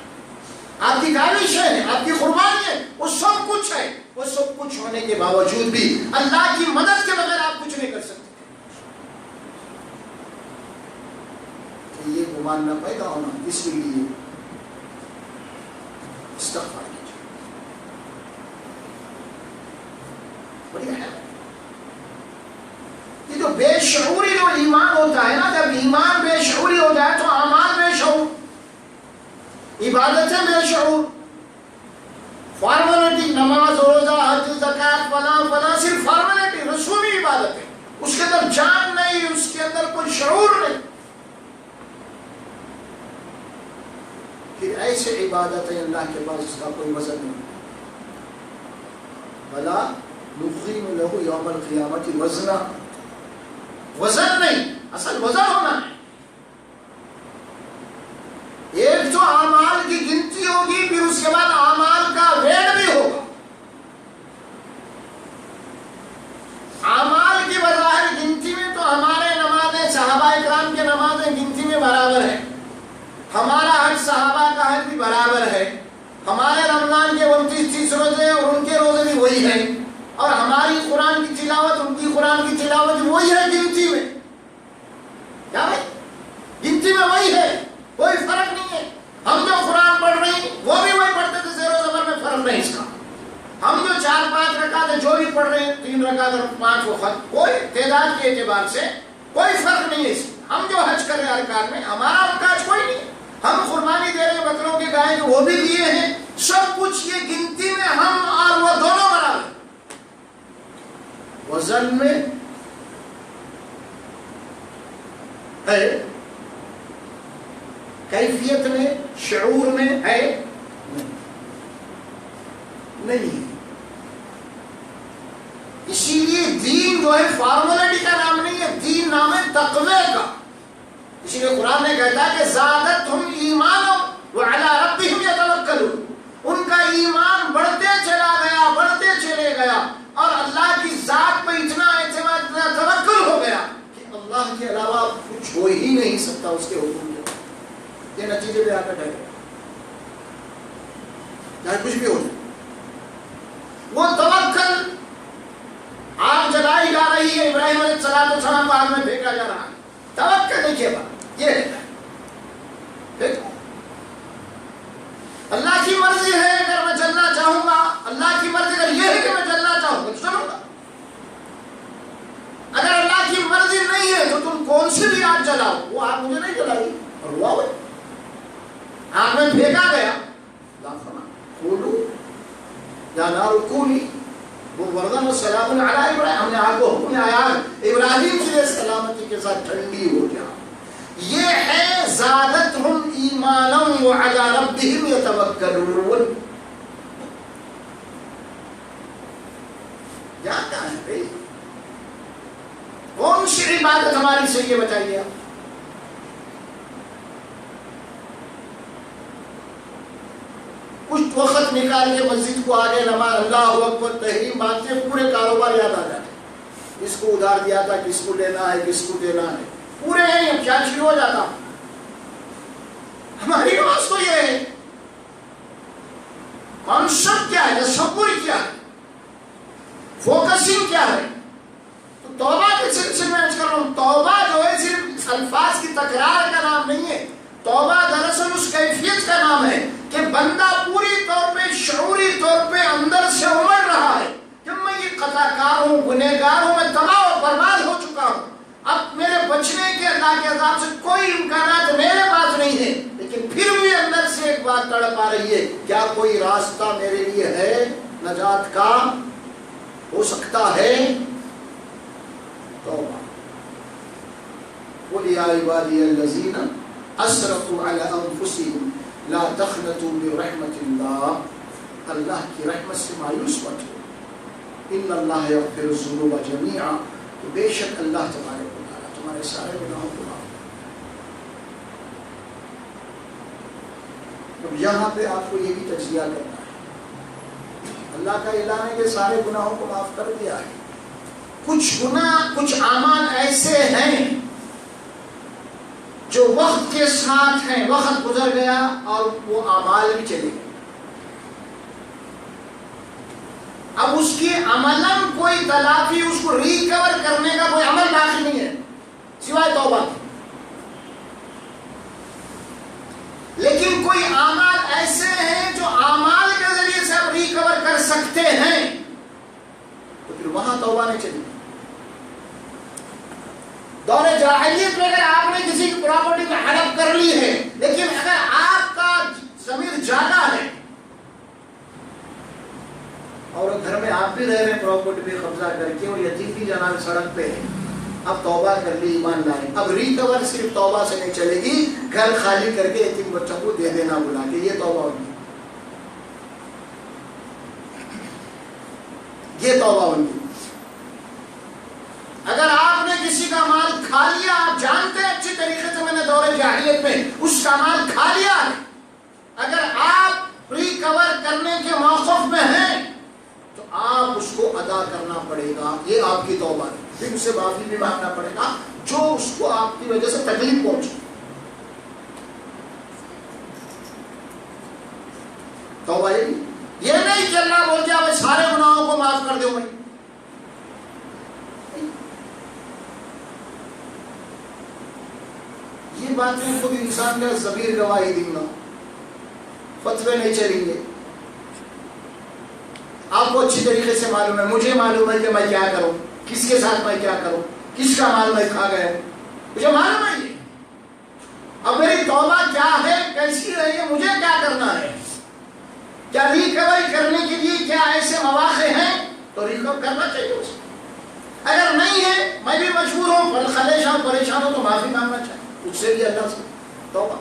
آپ کی کاوشیں ہیں، آپ کی قربانیاں، وہ سب کچھ ہے. وہ سب کچھ ہونے کے باوجود بھی اللہ کی مدد کے بغیر آپ کچھ نہیں کر سکتے. تو یہ گمان نہ پیدا ہونا، اس لیے استغفار کیجیے. بڑی ہے یہ جو بے شعوری جو ایمان ہوتا ہے نا، جب ایمان بے شعوری ہو جائے تو اعمال بے شعور، عبادتیں بے شعور، فارملٹی، نماز روزہ حج زکات فلاں فلاں، صرف فارملٹی، رسومی عبادت ہے، اس کے اندر جان نہیں، اس کے اندر کوئی شعور نہیں. پھر ایسے عبادت ہے اللہ کے پاس اس کا کوئی وزن نہیں. بلا نقیم لہو یوم القیامت وزنا، وزن نہیں، اصل وزن ہونا ہے. ایک تو اعمال کی گنتی ہوگی، پھر اس کے بعد اعمال کا ویٹ بھی ہوگا. اعمال کی بظاہر گنتی میں تو ہمارے نمازیں صحابہ کرام کے نمازیں گنتی میں برابر ہیں، ہمارا حج صحابہ کا حج بھی برابر ہے، ہمارے رمضان کے 29-30 روزے اور ان کے روزے بھی وہی ہیں، اور ہماری قرآن کی تلاوت ان کی قرآن کی تلاوت وہی ہے گنتی میں. کیا بھائی؟ گنتی میں وہی ہے، کوئی فرق نہیں ہے. ہم جو قرآن پڑھ رہے ہیں وہ بھی وہی پڑھتے تھے، زیر و زبر میں فرق نہیں اس کا. ہم جو 4-5 رکعتیں جو بھی پڑھ رہے ہیں، 3 رکعت اور 5 وقت، کوئی تعداد کے اعتبار سے کوئی فرق نہیں ہے اس میں. ہم جو حج کر رہے ہیں ارکان میں، ہمارا ارکان کوئی نہیں ہے. ہم قربانی دے رہے ہیں بکروں کے گائے وہ بھی دیے ہیں، سب کچھ یہ گنتی میں ہم اور وہ دونوں برابر. وزن میں ہے، کیفیت میں، شعور میں ہے نہیں. اسی لیے دین جو ہے فارملٹی کا نام نہیں ہے، دین نام ہے تقوی کا. اسی لیے قرآن نے کہتا ہے کہ زادتہم ایمانا وعلی ربہم یتوکلون. ان کا ایمان بڑھتے چلا گیا، بڑھتے چلے گیا، اور اللہ کی ذات پہ اتنا اعتماد، اتنا توکل ہو گیا کہ اللہ کے علاوہ کچھ ہو ہی نہیں سکتا اس کے حکم کے. یہ نتیجے پہ آ کر ٹھہرے چاہے کچھ بھی ہو جائے. وہ توکل آگ جلائی جا رہی ہے، ابراہیم علیہ السلام کو آگ میں پھینکا جا رہا ہے، توکل نہیں کیا بات. یہ ہے اللہ کی مرضی ہے، اگر میں جلنا چاہوں گا، اللہ کی مرضی اگر یہ ہے کہ میں جلنا چاہوں گا تو چلوں گا. اگر اللہ کی مرضی نہیں ہے تو تم کون سی بھی آگ جلاؤ، وہ آگ مجھے نہیں جلائی. اور ہوا ہوئے آگ میں پھینکا گیا. یا نار کونی بردن و سلام علی ابراہیم. ہم نے آگ کو حکم آیا ابراہیم سے سلامتی کے ساتھ ٹھنڈی ہو جا. یہ ہے زادتہم ایمانا وعلی ربہم یتوکلون. کیا ہے بھائی؟ کون سی عبادت ہماری سے یہ بتائیے آپ؟ کچھ وقت نکال کے مسجد کو آگے نماز اللہ اکبر تحریم باندھتے پورے کاروبار یاد آ جاتے. کس کو ادھار دیا تھا، کس کو لینا ہے، کس کو دینا ہے، پورے ہیں. کیا شروع ہو جاتا. ہماری نماز تو یہ ہے. کانسیپٹ کیا ہے، تصور کیا ہے، فوکسنگ کیا ہے. تو توبہ کے سلسلے میں کر رہا ہوں، توبہ جو ہے صرف الفاظ کی تکرار کا نام نہیں ہے. توبہ دراصل اس کیفیت کا نام ہے کہ بندہ پوری طور پہ شعوری طور پہ اندر سے امڑ رہا ہے کہ میں یہ خطا کار ہوں، گنہگار ہوں، میں تباہ و برباد ہو چکا ہوں. اب میرے بچنے کے اللہ کے عذاب سے کوئی امکانات میرے پاس نہیں ہے، لیکن پھر بھی اندر سے ایک بات تڑپ آ رہی ہے، کیا کوئی راستہ میرے لیے ہے نجات کا؟ ہو سکتا ہے. توبہ. قل یا عبادی الذین اسرفوا علی انفسهم لا تقنطوا من رحمت اللہ. اللہ کی رحمت سے مایوس مت ہو. ان اللہ یغفر الذنوب جميعا. تو بے شک اللہ تبارک و تعالیٰ تمہارے سارے گناہوں کو معاف کرے. اب یہاں پہ آپ کو یہ بھی تجزیہ کرنا ہے. اللہ کا اعلان ہے کہ سارے گناہوں کو معاف کر دیا ہے. کچھ گناہ، کچھ اعمال ایسے ہیں جو وقت کے ساتھ ہیں، وقت گزر گیا اور وہ اعمال بھی چلے گئے. اب اس کی عملاً کوئی تلافی، اس کو ریکور کرنے کا کوئی عمل باقی نہیں ہے سوائے توبہ کی. لیکن کوئی اعمال ایسے ہیں جو اعمال کے ذریعے سے آپ ریکور کر سکتے ہیں، تو پھر وہاں توبہ نہیں چلی. دور جاہلیت میں اگر آپ نے کسی کی پراپرٹی میں ہڑپ کر لی ہے، لیکن اگر آپ کا ضمیر جاگا ہے اور گھر میں آپ بھی رہ رہے ہیں پراپرٹی پہ قبضہ کر کے، اور یتیم بھی جناب سڑک پہ ہے، اب توبہ کر لی، ایمان لائے، اب ریکور صرف توبہ سے نہیں چلے گی، گھر خالی کر کے یتیم بچوں کو دے دینا بلا کے، یہ توبہ ہوگی، یہ توبہ ہوگی. اگر آپ نے کسی کا مال کھا لیا، آپ جانتے ہیں اچھی طریقے سے، میں نے دور جاہلیت میں اس کا مال کھا لیا، اگر آپ ریکور کرنے کے موقف میں ہیں تو آپ اس کو ادا کرنا پڑے گا، یہ آپ کی توبہ ہے. پھر اسے معافی بھی مانگنا پڑے گا جو اس کو آپ کی وجہ سے تکلیف پہنچی. توبہ یہ نہیں کہ اللہ بول دیا میں سارے گناہوں کو معاف کر دوں میں. یہ باتیں خود انسان کا ضمیر گواہی دیں گا، فتوے نہیں چلیں گے. آپ کو اچھی طریقے سے معلوم ہے، مجھے معلوم ہے کہ میں کیا کروں، کس کے ساتھ میں کیا کروں، کس کا مال میں کھا گیا ہوں، مجھے معلوم ہے. یہ اب میری توبہ کیا ہے، کیسی رہی ہے، مجھے کیا کرنا ہے، کیا ریکوری کرنے کے لیے کیا ایسے مواقع ہیں تو ریکور کرنا چاہیے اسے. اگر نہیں ہے، میں بھی مجبور ہوں، خلیشان پریشان ہوں تو معافی مانگنا چاہیے اس سے بھی اللہ سے توبہ.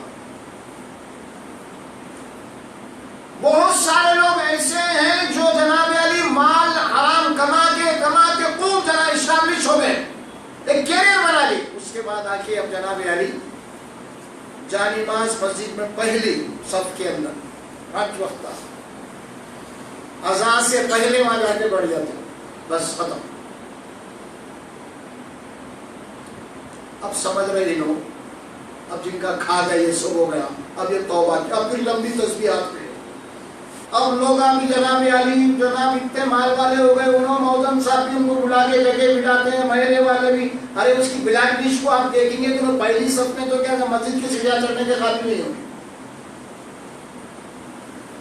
بہت سارے لوگ ایسے ہیں جو جناب علی مال حرام کما کے خوب جناب اسٹیبلش ہو گئے، ایک کیریئر بنا لی، اس کے بعد آ کے اب جناب علی جانماز مسجد میں پہلی صف کے اندر 5 وقت اذان سے پہلے وہاں جا کے بڑھ جاتے، بس ختم. اب سمجھ رہے ہو، اب جن کا کھا گیا یہ سب ہو گیا، اب یہ توبہ کی، اب پھر لمبی تسبیحات پہ. اب لوگ بھی جناب علی جناب اتنے مال والے ہو گئے، انہوں موزم صاحب بھی ان کو بلا کے جگہ بٹھاتے ہیں، محلے والے بھی. ارے اس کی بلیک ڈش کو آپ دیکھیں گے تو پہلی صف میں تو کیا مسجد کی سیڑھیاں چڑھنے کے قابل نہیں ہوگی،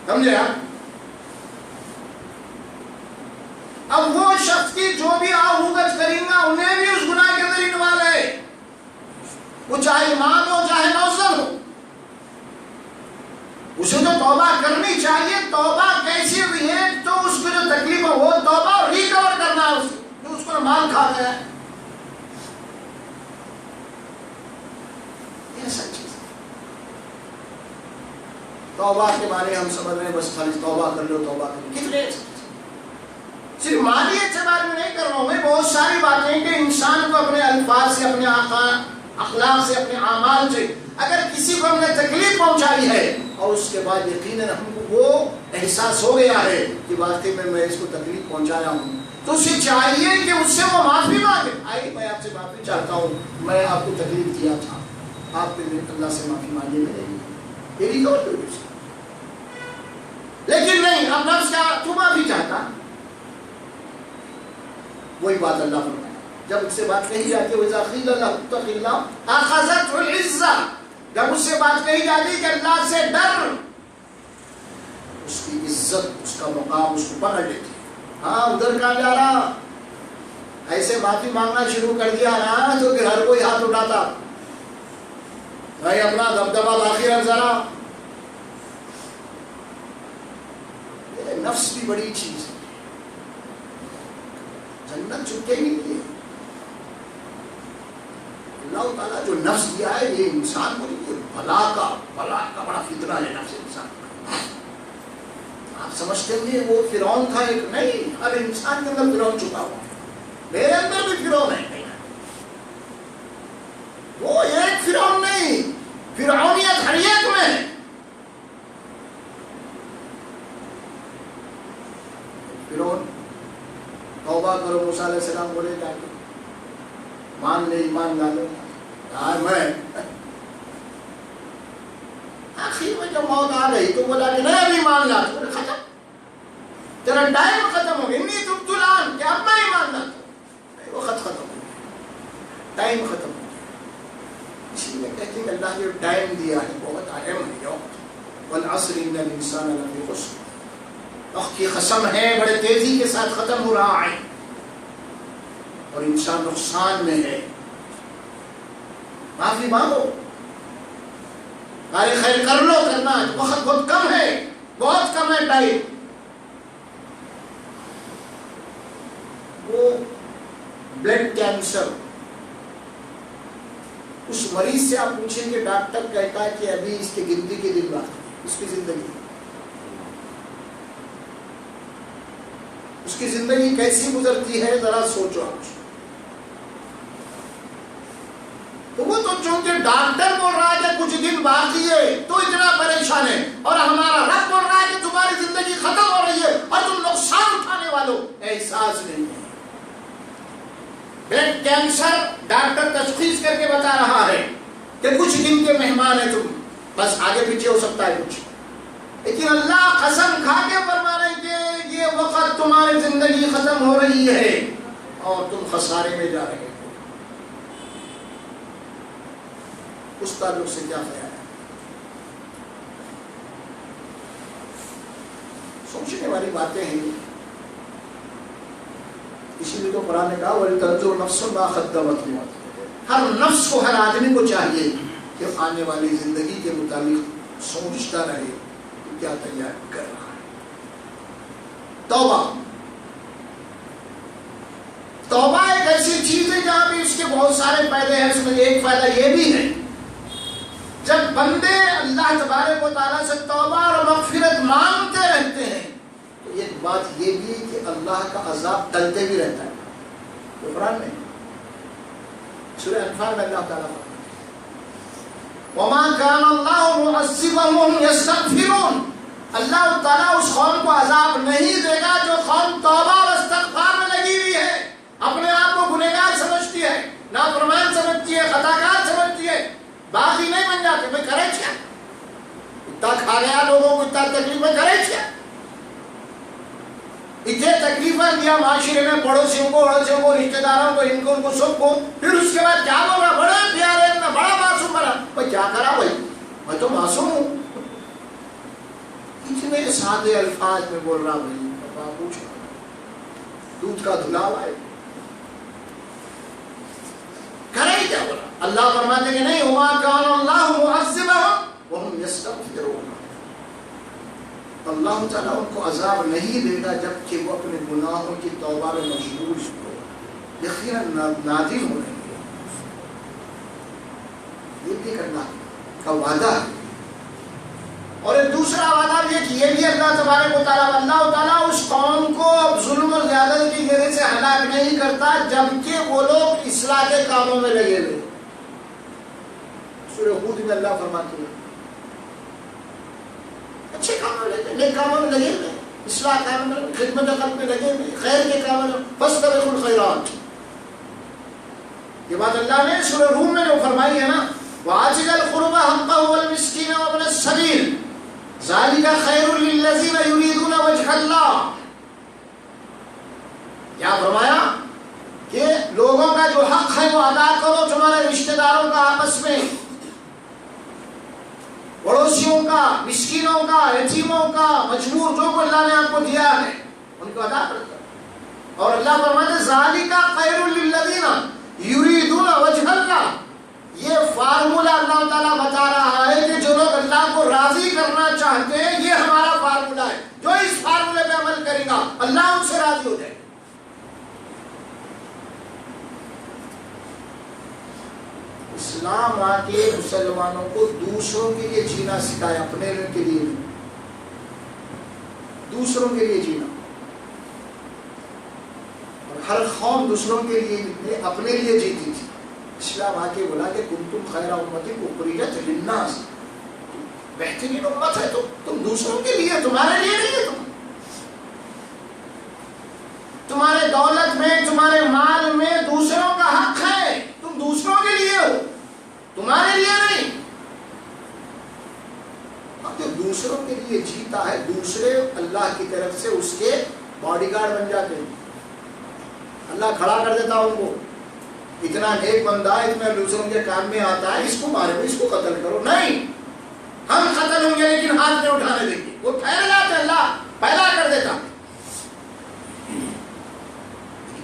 سمجھے آپ. اب وہ شخص کی جو بھی آہوگت کریں گا انہیں بھی اس گناہ کے اندر انوال ہے، وہ چاہے امام ہو چاہے مؤذن ہو. اسے تو توبہ کرنی چاہیے. توبہ کیسی ہوئی ہے تو اس کو جو تکلیف ہے وہ توبہ ریکور کرنا ہے، جو اس کو مال کھا گیا ہے. یہ سچ چیز ہے. توبہ کے بارے ہم سمجھ رہے ہیں بس خالی توبہ کر لو توبہ کر لو، کتنے صرف مالیت سے بارے میں نہیں کر رہا ہوں میں، بہت ساری باتیں کہ انسان کو اپنے الفاظ سے، اپنے اخلاق سے، اپنے اعمال سے اگر کسی کو ہم نے تکلیف پہنچائی ہے اور اس کے بعد یقیناً ہم کو وہ احساس ہو گیا ہے کہ واقعی میں اس کو تکلیف پہنچایا ہوں، تو اسے چاہیے کہ اس سے وہ معافی مانگے. آئی میں آپ سے معافی چاہتا ہوں، میں آپ کو تکلیف دیا تھا، آپ نے اللہ سے معافی مانگی میرے لیے، یہ ریکور کرو. لیکن نہیں، اب نفس کا تو معافی چاہتا. وہی بات اللہ فرمایا جب اس سے بات کہی جاتی ہے وَإِذَا قِيلَ لَهُ اتَّقِ اللَّهَ أَخَذَتْهُ الْعِزَّةُ، جب اس سے بات کہی جاتی کہ اللہ سے ڈر، اس کی عزت، اس کا مقام اس کو پکڑ لیتی. ہاں ادھر کہاں جا رہا، ایسے معافی مانگنا شروع کر دیا نا تو پھر ہر کوئی ہاتھ اٹھاتا، بھائی اپنا دبدبہ باقی رکھ ذرا. نفس بھی بڑی چیز ہے، جنت چکے ہی نہیں ہے. اللہ تعالیٰ جو نفس دیا ہے یہ انسان کو نہیں، بلا کا بڑا فتنہ ہے نفس انسان کا. آپ سمجھتے ہیں وہ فرعون تھا ایک، نہیں، ہر انسان کے اندر فرعون چھپا ہوا ہے، میرے اندر بھی فرعون ہے. وہ ایک فرعون نہیں، فرعونیت ہر ایک میں ہے. فرعون توبہ کرو، موسیٰ علیہ السلام بولے جا کے مان لے، ایمان ڈالو. یار میں آخر میں جب موت آ گئی تو بولا کہ نہیں ابھی مان لا، تو ختم. تیرا ٹائم ختم ہو گیا، انی تبت الآن، کہ اب میں ایمان لاتا ہوں، وقت ختم ہو گیا، ٹائم ختم ہو گیا۔ اسی لیے کہتے ہیں کہ اللہ نے ٹائم دیا ہے بہت اہم ہے، والعصر ان الانسان لفی خسر، وقت کی قسم ہے بڑے تیزی کے ساتھ ختم ہو رہا ہے اور انسان نقصان میں ہے۔ معافی مانگو، کار خیر کر لو، کرنا ہے، وقت بہت کم ہے، بہت کم ہے ٹائم۔ وہ بلڈ کینسر، اس مریض سے آپ پوچھیں کہ ڈاکٹر کہتا ہے کہ ابھی اس کی گنتی کے دن باقی، اس کی زندگی کیسی گزرتی ہے ذرا سوچو آپ۔ تو وہ تو چونکہ ڈاکٹر بول رہا ہے کہ کچھ دن باقی ہے تو اتنا پریشان ہے، اور ہمارا رب بول رہا ہے کہ تمہاری زندگی ختم ہو رہی ہے اور تم نقصان اٹھانے والوں، احساس نہیں ہے۔ بلڈ کینسر ڈاکٹر تشخیص کر کے بتا رہا ہے کہ کچھ دن کے مہمان ہیں تم، بس آگے پیچھے ہو سکتا ہے کچھ، لیکن اللہ قسم کھا کے فرما رہے کہ یہ وقت تمہاری زندگی ختم ہو رہی ہے اور تم خسارے میں جا رہے ہو۔ اس تعلق سے کیا خیال ہے؟ سوچنے والی باتیں ہیں، اسی لیے تو قرآن نے کہا وَلْتَنْظُرْ نَفْسٌ مَا قَدَّمَتْ لِغَدٍ۔ ہر نفس کو، ہر آدمی کو چاہیے کہ آنے والی زندگی کے متعلق سوچتا رہے کہ کیا تیار کر رہا ہے۔ توبہ، توبہ ایک ایسی چیز ہے جہاں بھی اس کے بہت سارے فائدے ہیں، اس میں ایک فائدہ یہ بھی ہے جب بندے اللہ تبارک و تعالیٰ سے توبہ اور مغفرت مانگتے رہتے ہیں تو ایک بات یہ بھی کہ اللہ کا عذاب ٹلتے بھی رہتا ہے۔ قرآن میں سورہ انفال میں اللہ تعالیٰ وَمَا كَانَ اللَّهُ مُعَذِّبَهُمْ وَهُمْ يَسْتَغْفِرُونَ، اللہ تعالیٰ اس قوم کو عذاب نہیں دے گا جو قوم توبہ اور استغفار میں لگی ہوئی ہے، اپنے آپ کو گنہگار سمجھتی ہے، نافرمان سمجھتی ہے، خطاکار سمجھتی ہے، باقی نہیں بن جاتے۔ میں کرے کیا، اتنا کھا گیا لوگوں کو، اتنا تکلیف میں کرے کیا، اتنے تکلیفیں دیا معاشرے میں، پڑوسیوں کو، اڑوسیوں کو، رشتے داروں کو، ان کو سب کو، پھر اس کے بعد کیا بول رہا، بڑے پیارے میں بڑا معصوم بنا، میں کیا کرا بھائی، میں تو معصوم ہوں۔ اتنے سادے الفاظ میں بول رہا بھائی، پاپا پوچھ دودھ کا دھلاوا ہے، کرے کیا بولا؟ اللہ فرماتے کہ نہیں، وما کان اللہ معذبہم وہم یستغفرون، اللہ تعالیٰ ان کو عذاب نہیں دے گا جبکہ وہ اپنے گناہوں کی توبہ میں مشغول ہو، یقیناً نادم ہو رہے ہیں۔ یہ بھی اللہ کا وعدہ ہے، اور ایک دوسرا وعدہ بھی ہے کہ یہ بھی اللہ تبارک و تعالیٰ، اللہ تعالیٰ اس قوم کو ظلم اور زیادتی کی وجہ سے ہلاک نہیں کرتا جبکہ وہ لوگ اصلاح کے کاموں میں لگے ہوئے۔ سورہ ہود میں اللہ فرماتے ہیں اچھے کاموں میں لگے، نیک کاموں میں لگے ہوئے، اصلاح کاموں میں، خدمت خلق میں لگے ہوئے، خیر کے کاموں میں، فاستبقوا الخیرات۔ یہ بات اللہ نے سورہ روم میں جو فرمائی ہے نا، وآتِ ذِی الْقُرْبَىٰ حَقَّهُ وَالْمِسْكِینَ وَابْنَ السَّبِیلِ ذَلِکَ خَیْرٌ لِلَّذِینَ یُرِیدُونَ وَجْهَ اللَّهِ۔ کیا فرمایا کہ لوگوں کا جو حق ہے وہ ادا کرو، تمہارے رشتہ داروں کا آپس میں، پڑوسیوں کا، مسکینوں کا، یتیموں کا، مجبور جو کو اللہ نے آپ کو دیا ہے ان کو ادا کرو۔ اور اللہ فرماتے ذالک خیر للذین یریدون وجہ اللہ، یہ فارمولہ اللہ تعالیٰ بتا رہا ہے کہ جو لوگ اللہ کو راضی کرنا چاہتے ہیں یہ ہمارا فارمولہ ہے، جو اس فارمولے پہ عمل کرے گا اللہ ان سے راضی ہو جائے گا۔ اسلام آ کے مسلمانوں کو دوسروں کے لیے جینا سکھایا، اپنے کے لیے نہیں، دوسروں کے لیے جینا۔ اور ہر قوم دوسروں کے لیے اپنے لیے جیتی تھی، اسلام آ کے بولا کہ کنتم خیر امت اخرجت للناس، بہترین امت ہے تم دوسروں کے لیے، تمہارے لیے نہیں ہے۔ تمہارے دولت میں، تمہارے مال میں دوسروں کا حق ہے، تم دوسروں کے لیے ہو، تمہارے لیے نہیں۔ اب جو دوسروں کے لیے جیت سیکھتا ہے دوسرے اللہ کی طرف سے اس کے باڈی گارڈ بن جاتے ہیں. اللہ کھڑا کر دیتا ان کو, اتنا نیک بندہ ہے, اتنا دوسروں کے کام میں آتا ہے, اس کو مارو, اس کو قتل کرو. نہیں, ہم قتل ہوں گے لیکن ہاتھ نہیں اٹھانے دیں گے. وہ ٹھہر جاتے, اللہ پیدا کر دیتا.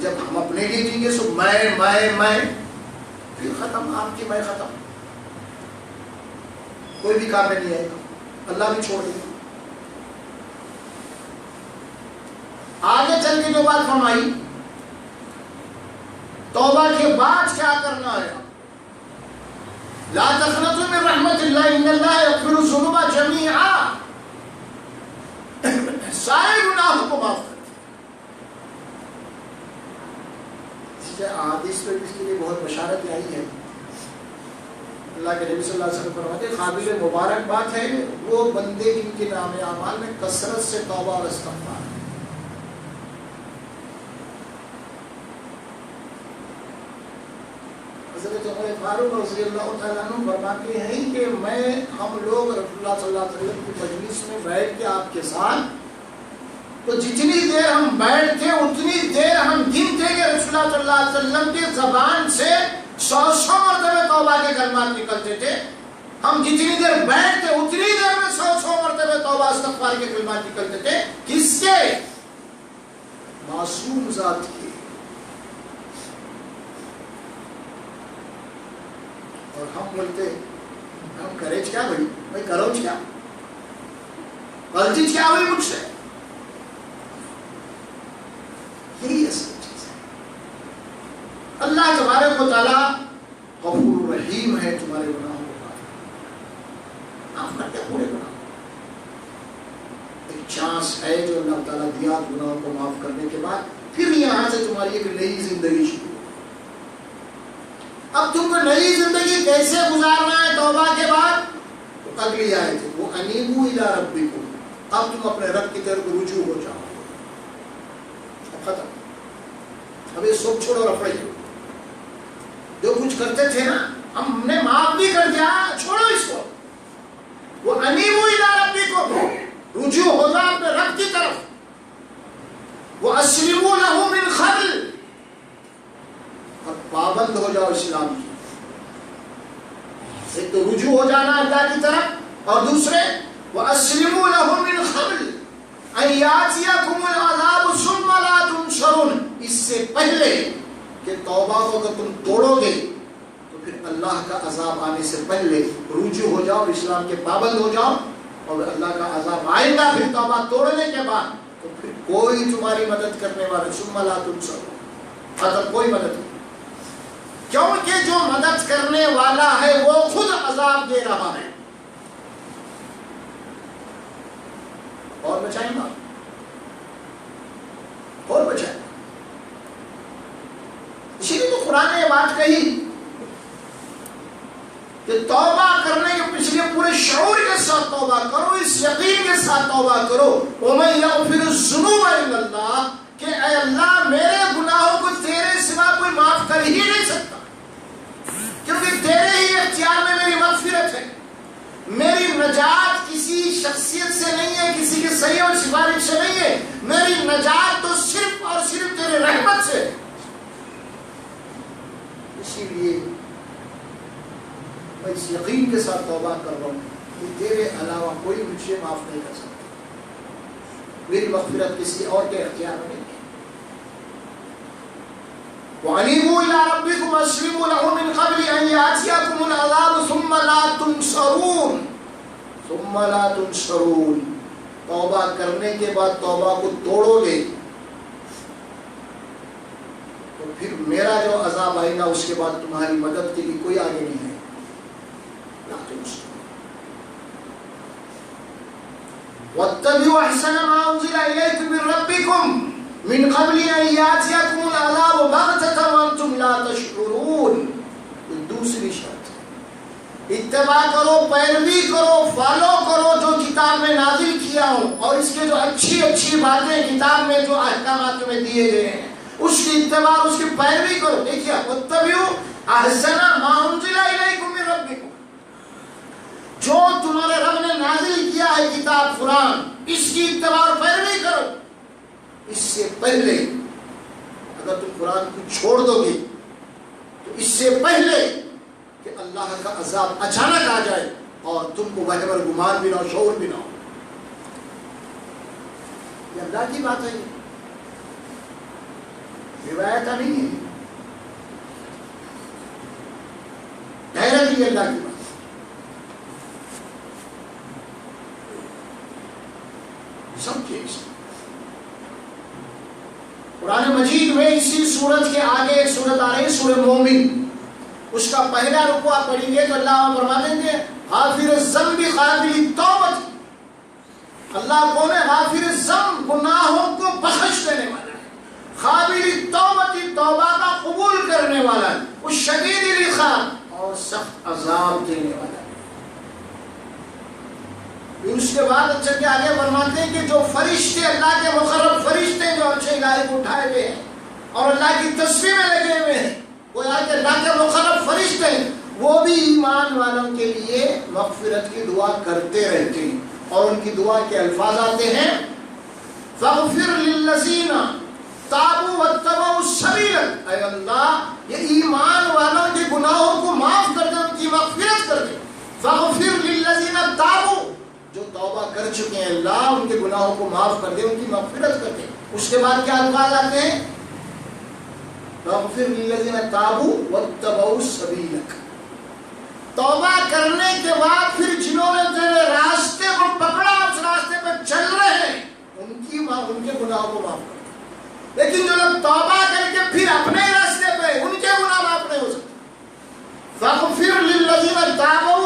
جب ہم اپنے لیے جیں گے سو میں پھر ختم, آپ کی میں ختم, کوئی بھی کام میں نہیں آئے گا, اللہ بھی چھوڑ دے گا. آگے چل کے جو بات فرمائی توبہ کے بعد کیا کرنا ہے, لا تقنطوا من رحمت اللہ ان اللہ یغفر الذنوب جميعا, سارے گناہوں کو معاف کر. حدیث میں اس کے لیے بہت بشارت آئی ہے. اللہ کے نبی صلی اللہ علیہ وسلم فرماتے ہیں قابل مبارک بات ہے وہ بندے جن کے نام اعمال میں کثرت سے توبہ اور استغفار. حضرت عمر فاروق رضی اللہ تعالیٰ عنہ فرماتے ہیں کہ ہم لوگ رسول اللہ صلی اللہ علیہ وسلم کی مجلس میں بیٹھ کے آپ کے ساتھ, تو جتنی دیر ہم بیٹھتے اتنی دیر ہم گنتے کہ رسول اللہ صلی اللہ علیہ وسلم کی زبان سے 100 مرتبہ توبہ کے کلمات نکلتے تھے. ہم جتنی دیر بیٹھتے اتنی دیر میں 100 مرتبہ توبہ استغفار کے کلمات نکلتے تھے. کس کے؟ معصوم ذات کے. اور ہم بولتے ہم کرے کیا بھائی کرو کیا, غلطی کیا ہوئی مجھ سے. یہی اصل چیز ہے. اللہ تبارک و تعالیٰ غفور رحیم ہے, تمہارے گناہوں کو معاف کر کے پورے گناہ. ایک چانس ہے جو اللہ تعالیٰ دیا گناہوں کو معاف کرنے کے بعد, پھر یہاں سے تمہاری ایک نئی زندگی شروع. اب تم کو نئی زندگی کیسے گزارنا ہے توبہ کے بعد, تو اگلی آیت ہے وہ انیبوا الی ربکم, اب تم اپنے رب کی طرف رجوع ہو جاؤ. ختم, اب یہ سب چھوڑو رفڑی, جو کچھ کرتے تھے نا ہم نے معاف بھی کر دیا, چھوڑو اس کو. وہ انیبوا الی ربکم, رجوع ہو جاؤ اپنے رب کی طرف. وہ اسلموا لہ من قبل, اور پابند ہو جاؤ اسلام کی. ایک تو رجوع ہو جانا اللہ کی طرف, اور دوسرے وَأَسْلِمُوا لَهُ مِنْ قَبْلِ أَنْ يَأْتِيَكُمُ الْعَذَابُ ثُمَّ لَا تُنصَرُونَ, اس سے پہلے کہ توبہ کو اگر تم توڑو گے تو پھر اللہ کا عذاب آنے سے پہلے رجوع ہو جاؤ, اسلام کے پابند ہو جاؤ, اور اللہ کا عذاب آئے گا پھر توبہ توڑنے کے بعد, تو پھر کوئی تمہاری مدد کرنے والا ثُمَّ لَا تُنصَرُونَ, مطلب کوئی مدد نہیں, کیونکہ جو مدد کرنے والا ہے وہ خود عذاب دے رہا ہے. اور بچائیں گا, اور بچائیں. اسی لیے تو قرآن نے یہ بات کہی کہ توبہ کرنے کے پچھلے پورے شعور کے ساتھ توبہ کرو, اس یقین کے ساتھ توبہ کرو وَمَن يَغْفِرُ الذُّنُوبَ إِلَّا اللَّهُ, کہ اے اللہ میرے گناہوں کو تیرے سوا کوئی معاف کر ہی نہیں سکتا, کیونکہ تیرے ہی اختیار میں میری مغفرت ہے. میری نجات کسی شخصیت سے نہیں ہے, کسی کے صحیح اور سفارش سے نہیں ہے, میری نجات تو صرف اور صرف تیرے رحمت سے. اسی لیے میں اس یقین کے ساتھ توبہ کر رہا ہوں کہ تیرے علاوہ کوئی مجھے معاف نہیں کر سکتا, میری مغفرت کسی اور کے اختیار میں نہیں ہے. وَأَنِيبُوا إِلَىٰ رَبِّكُمْ وَأَسْلِمُوا لَهُ مِنْ قَبْلِ أَنْ يَأْتِيَكُمُ الْعَذَابُ ثُمَّ لَا تُنصَرُونَ, ثُمَّ لَا تُنصَرُونَ. توبہ کرنے کے بعد توبہ کو توڑو گے تو پھر میرا جو عذاب آئے گا اس کے بعد تمہاری مدد کے لیے کوئی آگے نہیں ہے. لا تنصرون. وَاتَّبِعُوا أَحْسَنَ مَا أُنزِلَ إِلَيْكُم مِّن رَّبِّكُمْ من قبل ان یاتیکم العذاب بغتۃ وانتم لا تشعرون. دوسری شرط, اتباع کرو, پیروی کرو, فالو کرو جو کتاب میں نازل کیا ہوں, اور اس کے جو اچھی اچھی باتیں کتاب میں جو احکامات میں دیے گئے ہیں اس کی اتباع, اس کی پیروی کرو. دیکھیے واتبعوا احسن ما انزل الیکم من ربکم, جو تمہارے رب نے نازل کیا ہے کتاب قرآن، اس کی اتباع اور پیروی کرو۔ اس سے پہلے اگر تم قرآن کو چھوڑ دو گے تو اس سے پہلے کہ اللہ کا عذاب اچانک آ جائے اور تم کو وہم اور گمان بھی نہ ہو، شعور بھی نہ ہو۔ یہ اللہ کی بات ہے، روایت نہیں ہے، ڈائریکٹلی اللہ کی بات۔ سب چیز قرآن مجید میں اسی سورت کے آگے ایک سورت آ رہی ہے، سورہ مومن، اس کا پہلا رکوع آپ پڑھیں گے تو اللہ فرماتے ہیں غافر الذنب قابل التوبہ۔ اللہ کون ہے؟ غافر الذنب، گناہوں کو بخش دینے والا ہے، قابل التوبہ، توبہ کا قبول کرنے والا ہے، وہ شدید العقاب، اور سخت عذاب دینے والا ہے۔ اس کے بعد اچھا کے آگے فرماتے ہیں کہ جو فرشتے، اللہ کے مقرب فرشتے جو اچھے الہی کو اٹھائے ہوئے ہیں اور اللہ کی تسبیح میں لگے ہوئے ہیں، وہ کہ اللہ کے مقرب فرشتے وہ بھی ایمان والوں کے لیے مغفرت کی دعا کرتے رہتے ہیں، اور ان کی دعا کے الفاظ آتے ہیں فاغفر للذین تابوا واتبعوا السبیل، اے اللہ یہ ایمان والوں کے گناہوں کو معاف کر دے، ان کی مغفرت کر دے۔ فاغفر للذین تابوا، جو توبہ کر چکے ہیں اللہ ان کے گناہوں کو معاف کر دے، ان کی مغفرت کر دے۔ اس کے بعد کیا الفاظ آتے ہیں؟ فاغفر للذین تابوا واتبعوا السبیل، توبہ کرنے کے بعد پھر جنہوں نے تیرے راستے کو پکڑا، اس راستے پہ چل رہے ہیں، ان کے گناہوں کو معاف کر دے۔ لیکن جو لوگ توبہ کر کے پھر اپنے راستے پہ، ان کے گناہ معاف نہیں ہو سکتے۔ فاغفر للذین تابوا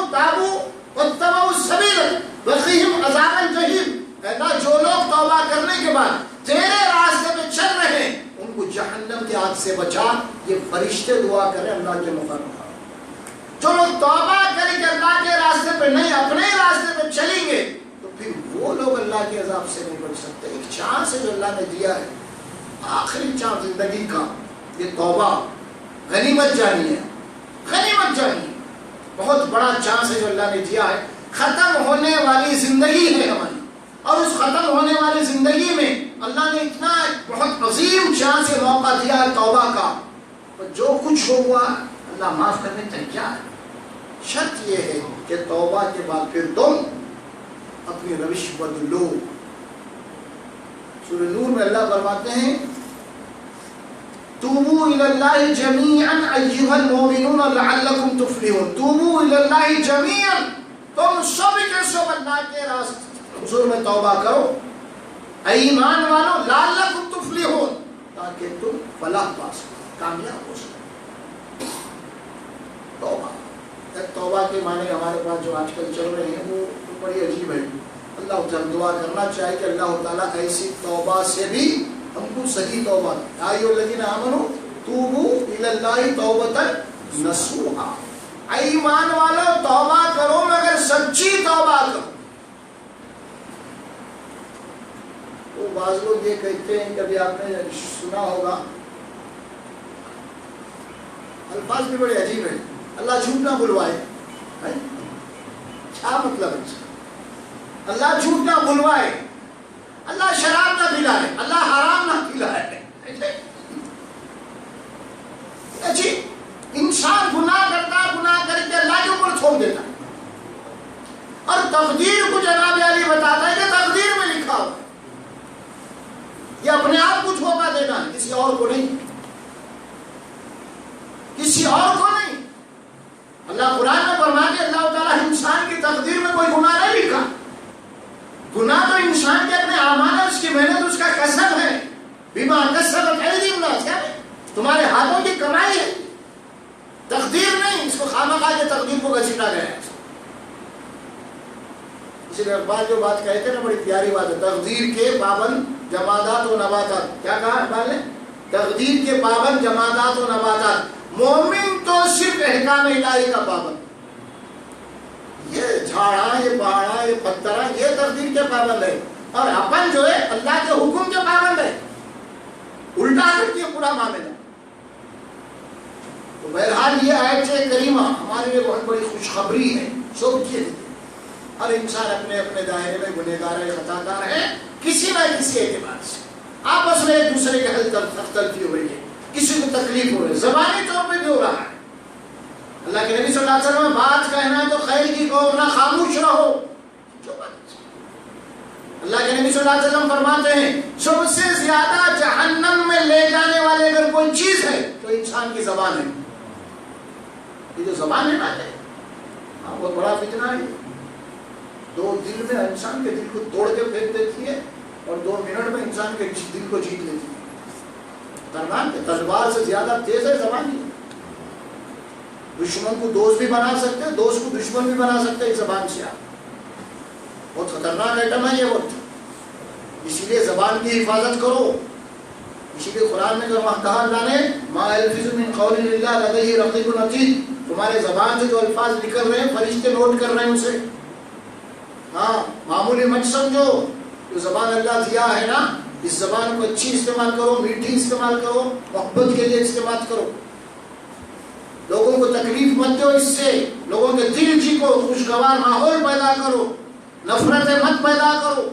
واتبعوا السبیل وقہم عذاب الجحیم، اللہ جو لوگ توبہ کرنے کے بعد تیرے راستے پہ چل رہے ہیں ان کو جہنم کی آگ سے بچا۔ یہ فرشتے دعا کریں اللہ کے مقرب۔ جو لوگ توبہ کریں کہ اللہ کے راستے پہ نہیں اپنے راستے پہ چلیں گے تو پھر وہ لوگ اللہ کے عذاب سے نہیں بچ سکتے۔ ایک چانس ہے جو اللہ نے دیا ہے، آخری چانس زندگی کا، یہ توبہ غنیمت جانی ہے، غنیمت جانی ہے، بہت بڑا چانس ہے جو اللہ نے دیا ہے۔ ختم ہونے والی زندگی ہے ہماری، اور اس ختم ہونے والی زندگی میں اللہ نے اتنا بہت عظیم چانس سے موقع دیا ہے توبہ کا، اور جو کچھ ہوا اللہ معاف کرنے تیار ہے۔ شرط یہ ہے کہ توبہ کے بعد پھر تم اپنی روش بدلو۔ سورہ نور میں اللہ فرماتے ہیں توبوا الی اللہ جمیعا ایھا المؤمنون لعلکم تفلحون۔ توبوا الی اللہ جمیعا، تم سب کے سب اللہ کے راستے حضور میں توبہ کرو، اے ایمان والو، لعلکم تفلحون، تاکہ تم فلاح پا سکو، کامیاب ہو سکو۔ توبہ، توبہ کے معنی ہمارے پاس جو آج کل چل رہے ہیں وہ بڑی عجیب ہے۔ اللہ تعالیٰ دعا کرنا چاہیے کہ اللہ تعالیٰ ایسی توبہ سے بھی ہم کو صحیح توبہ دے۔ یا ایھا الذین آمنوا توبوا الی اللہ توبۃ نصوحا، اے ایمان والو توبہ کرو مگر سچی توبہ کرو۔ تو بعض لوگ یہ کہتے ہیں، کبھی آپ نے سنا ہوگا، الفاظ بھی بڑے عجیب ہیں، اللہ جھوٹ نہ بلوائے۔ کیا مطلب ہے؟ اللہ جھوٹ نہ بلوائے، اللہ شراب نہ پلائے، اللہ حرام نہ پلائے۔ جی انسان گناہ کرتا، گناہ کر کے اللہ کے اوپر چھوڑ دیتا، اور تقدیر کو جناب علی بتاتا ہے کہ تقدیر میں لکھا ہوا یہ اپنے آپ کو دھوکہ دینا ہے، کسی اور کو نہیں، کسی اور کو نہیں۔ اللہ قرآن میں فرماتا ہے اللہ تعالیٰ انسان کی تقدیر میں کوئی گناہ نہیں لکھا۔ گناہ تو انسان کے اپنے اعمال ہے، اس کی محنت، اس کا کسب ہے۔ بما کسبت ایدی الناس، کیا ہے؟ تمہارے ہاتھوں کی کمائی ہے، تقدیر نہیں۔ اس کو خامخواہ کے تقدیر کو گھسیٹا گیا ہے۔ اسی لیے اقبال جو بات کہتے ہیں نا، بڑی پیاری بات ہے، تقدیر کے پابند جمادات و نباتات۔ کیا کہا اقبال نے؟ تقدیر کے پابند جمادات و نباتات، مومن تو صرف احکام الہی کا پابند۔ یہ جھاڑا، یہ پہاڑا، یہ پتھرا، یہ تقدیر کے پابند ہے، اور اپن جو ہے اللہ کے حکم کے پابند ہے۔ الٹا کرتی ہے پورا معاملہ۔ تو بہرحال یہ آیت کریمہ ہمارے لیے بہت بڑی خوشخبری ہے سب کے لیے۔ ہر انسان اپنے اپنے دائرے میں گنہگار ہے، خطاکار ہے، کسی نہ کسی اعتبار سے آپس میں ایک دوسرے کے حل تلفی ہو رہی ہے، کسی کو تکلیف ہو رہی ہے، زبانی طور پہ بھی ہو رہا ہے۔ اللہ کے نبی صلی اللہ علیہ وسلم بات کہنا تو خیر کی کہو، نہ خاموش رہو۔ اللہ کے نبی صلی اللہ علیہ وسلم فرماتے ہیں سب سے زیادہ جہنم میں لے جانے والے اگر کوئی چیز ہے تو انسان کی زبان ہے۔ یہ جو زبان ہے نا، بہت بڑا فتنہ ہے۔ دو دل میں انسان کے دل کو توڑ کے پھینک دیتی ہے اور 2 منٹ میں انسان کے دل کو جیت لیتی ہے۔ تلوار سے زیادہ تیز ہے زبان کی۔ دشمن کو دوست بھی بنا سکتے ہیں، دوست کو دشمن بھی بنا سکتے ہیں زبان سے۔ آپ بہت خطرناک آئٹم ہے یہ وقت، اسی لیے زبان کی حفاظت کرو۔ اسی لیے قرآن میں جو کہا اللہ نے ما یلفظ من قول الا لدیہ رقیب عتید، تمہارے زبان سے جو الفاظ نکل رہے ہیں فرشتے نوٹ کر رہے ہیں اسے۔ ہاں، معمولی مت سمجھو، جو زبان اللہ دیا ہے نا، اس زبان کو اچھی استعمال کرو، میٹھی استعمال کرو، محبت کے لیے استعمال کرو۔ لوگوں کو تکلیف مت دو، اس سے لوگوں کے دل جی کو خوشگوار ماحول پیدا کرو، نفرتیں مت پیدا کرو۔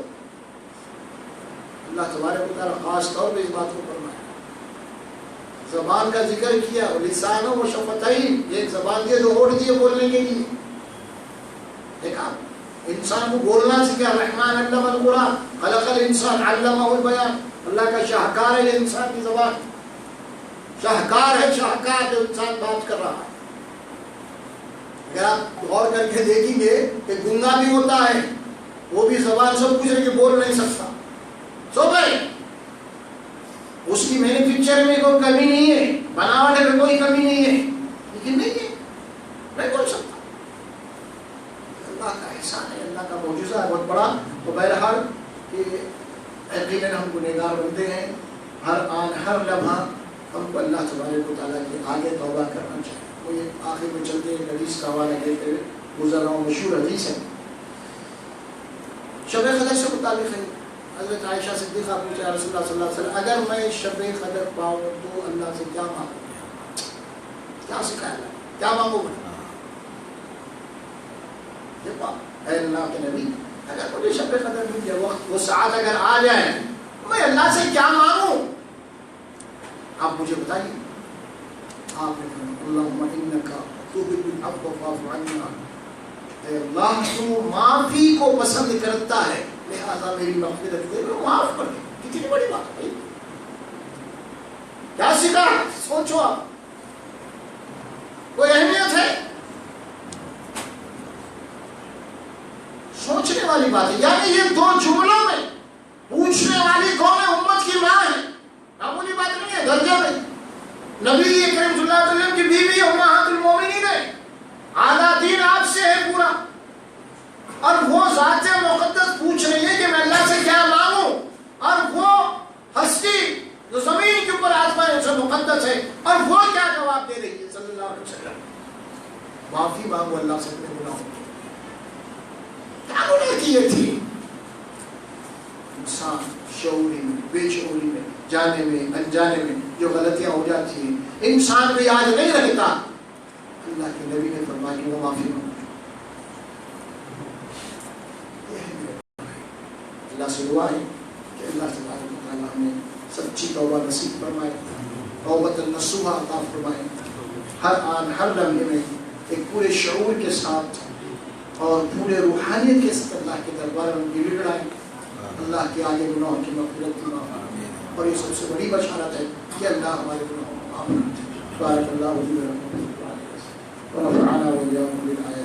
اللہ تبارک و تعالیٰ خاص طور پہ اس بات کو فرمایا، زبان کا ذکر کیا، لسان و شفتین، ایک زبان دیے دو ہونٹ دیے بولنے کے لیے۔ دیکھا انسان کو بولنا سکھا، رحمان علم القرآن خلق الانسان علمہ البیان، اللہ کا شاہکار ہے یہ انسان کی زبان، شاہکار ہے، شاہکار جو انسان بات کر رہا ہے۔ اگر آپ غور کر کے دیکھیں گے کہ گنگا بھی ہوتا ہے، وہ بھی زبان سب کچھ ہے کہ بول نہیں سکتا، سو گئے، اس کی مینوفیکچر میں کوئی کمی نہیں ہے، بناوٹ میں کوئی کمی نہیں ہے، لیکن نہیں بول سکتا۔ اللہ کا احسان ہے، اللہ کا معجزہ ہے بہت بڑا۔ تو بہرحال کہ یقیناً ہم گنہگار بنتے ہیں، ہر آن ہر لمحہ ہم کو اللہ تبارک و تعالیٰ کے آگے توبہ کرنا چاہیے۔ وہ یہ آخر میں چلتے ہیں حدیث کا حوالہ دیتے ہوئے گزر رہا ہوں، مشہور حدیث ہے، شب قدر سے متعلق ہے۔ حضرت عائشہ صدیقہ پوچھا یا رسول اللہ صلی اللہ علیہ وسلم اگر میں شب قدر پاؤں تو اللہ سے کیا مانگوں؟ کیا سکھایا اللہ؟ کیا مانگوں میں؟ اے اللہ کے نبی، اگر مجھے شب قدر مل جائے، وقت وہ ساعت اگر آ جائے، میں اللہ سے کیا مانگوں؟ آپ مجھے بتائیے۔ آپ نے کہا اللہم انکا تحب العفو فاعف عنا، اے اللہ تو معافی کو پسند کرتا ہے، لہذا میری مغفرت دے، معاف کر دے۔ کتنی بڑی بات ہے، کیا سکھا؟ سوچو آپ، کوئی اہمیت ہے؟ سوچنے والی بات ہے۔ یعنی یہ 2 جملوں میں پوچھنے والی کون ہے؟ امت کی ماں ہے، معمولی بات نہیں ہے درجے میں۔ نبی اکرم صلی اللہ علیہ وسلم کی بیوی امہات المومنین ہے، آدھا دین آپ سے ہے پورا، اور وہ ذات مقدس پوچھ رہی ہے کہ میں اللہ سے کیا مانگوں، اور وہ ہستی جو زمین کے اوپر آسمان سے مقدس ہے، اور وہ کیا جواب دے رہی ہے صلی اللہ علیہ وسلم؟ معافی مانگو اللہ سے اپنے گناہوں کی۔ کیا گناہ کیے تھے؟ انسان شعوری میں، بے شعوری میں، جانے میں، انجانے میں جو غلطیاں ہو جاتی ہیں، انسان کو یاد نہیں رہتا، اللہ کے نبی نے فرمایا کہ وہ معافی مانگو۔ اللہ سے دعا ہے کہ اللہ تبارک و تعالیٰ ہمیں سچی توبہ نصیب فرمائے، توبۃ النصوحہ عطا فرمائے، ہر آن ہر لمحے میں ایک پورے شعور کے ساتھ اور پورے روحانیت کے ساتھ اللہ کے دربار میں گڑ گڑائیں، اللہ کے آگے گناہوں کی مغفرت کی معافی۔ اور یہ سب سے بڑی بشارت ہے کہ اللہ ہمارے گناہوں کو معاف کرتے ہیں۔ بارک اللہ فیکم ونفعنا وإياكم بالآیات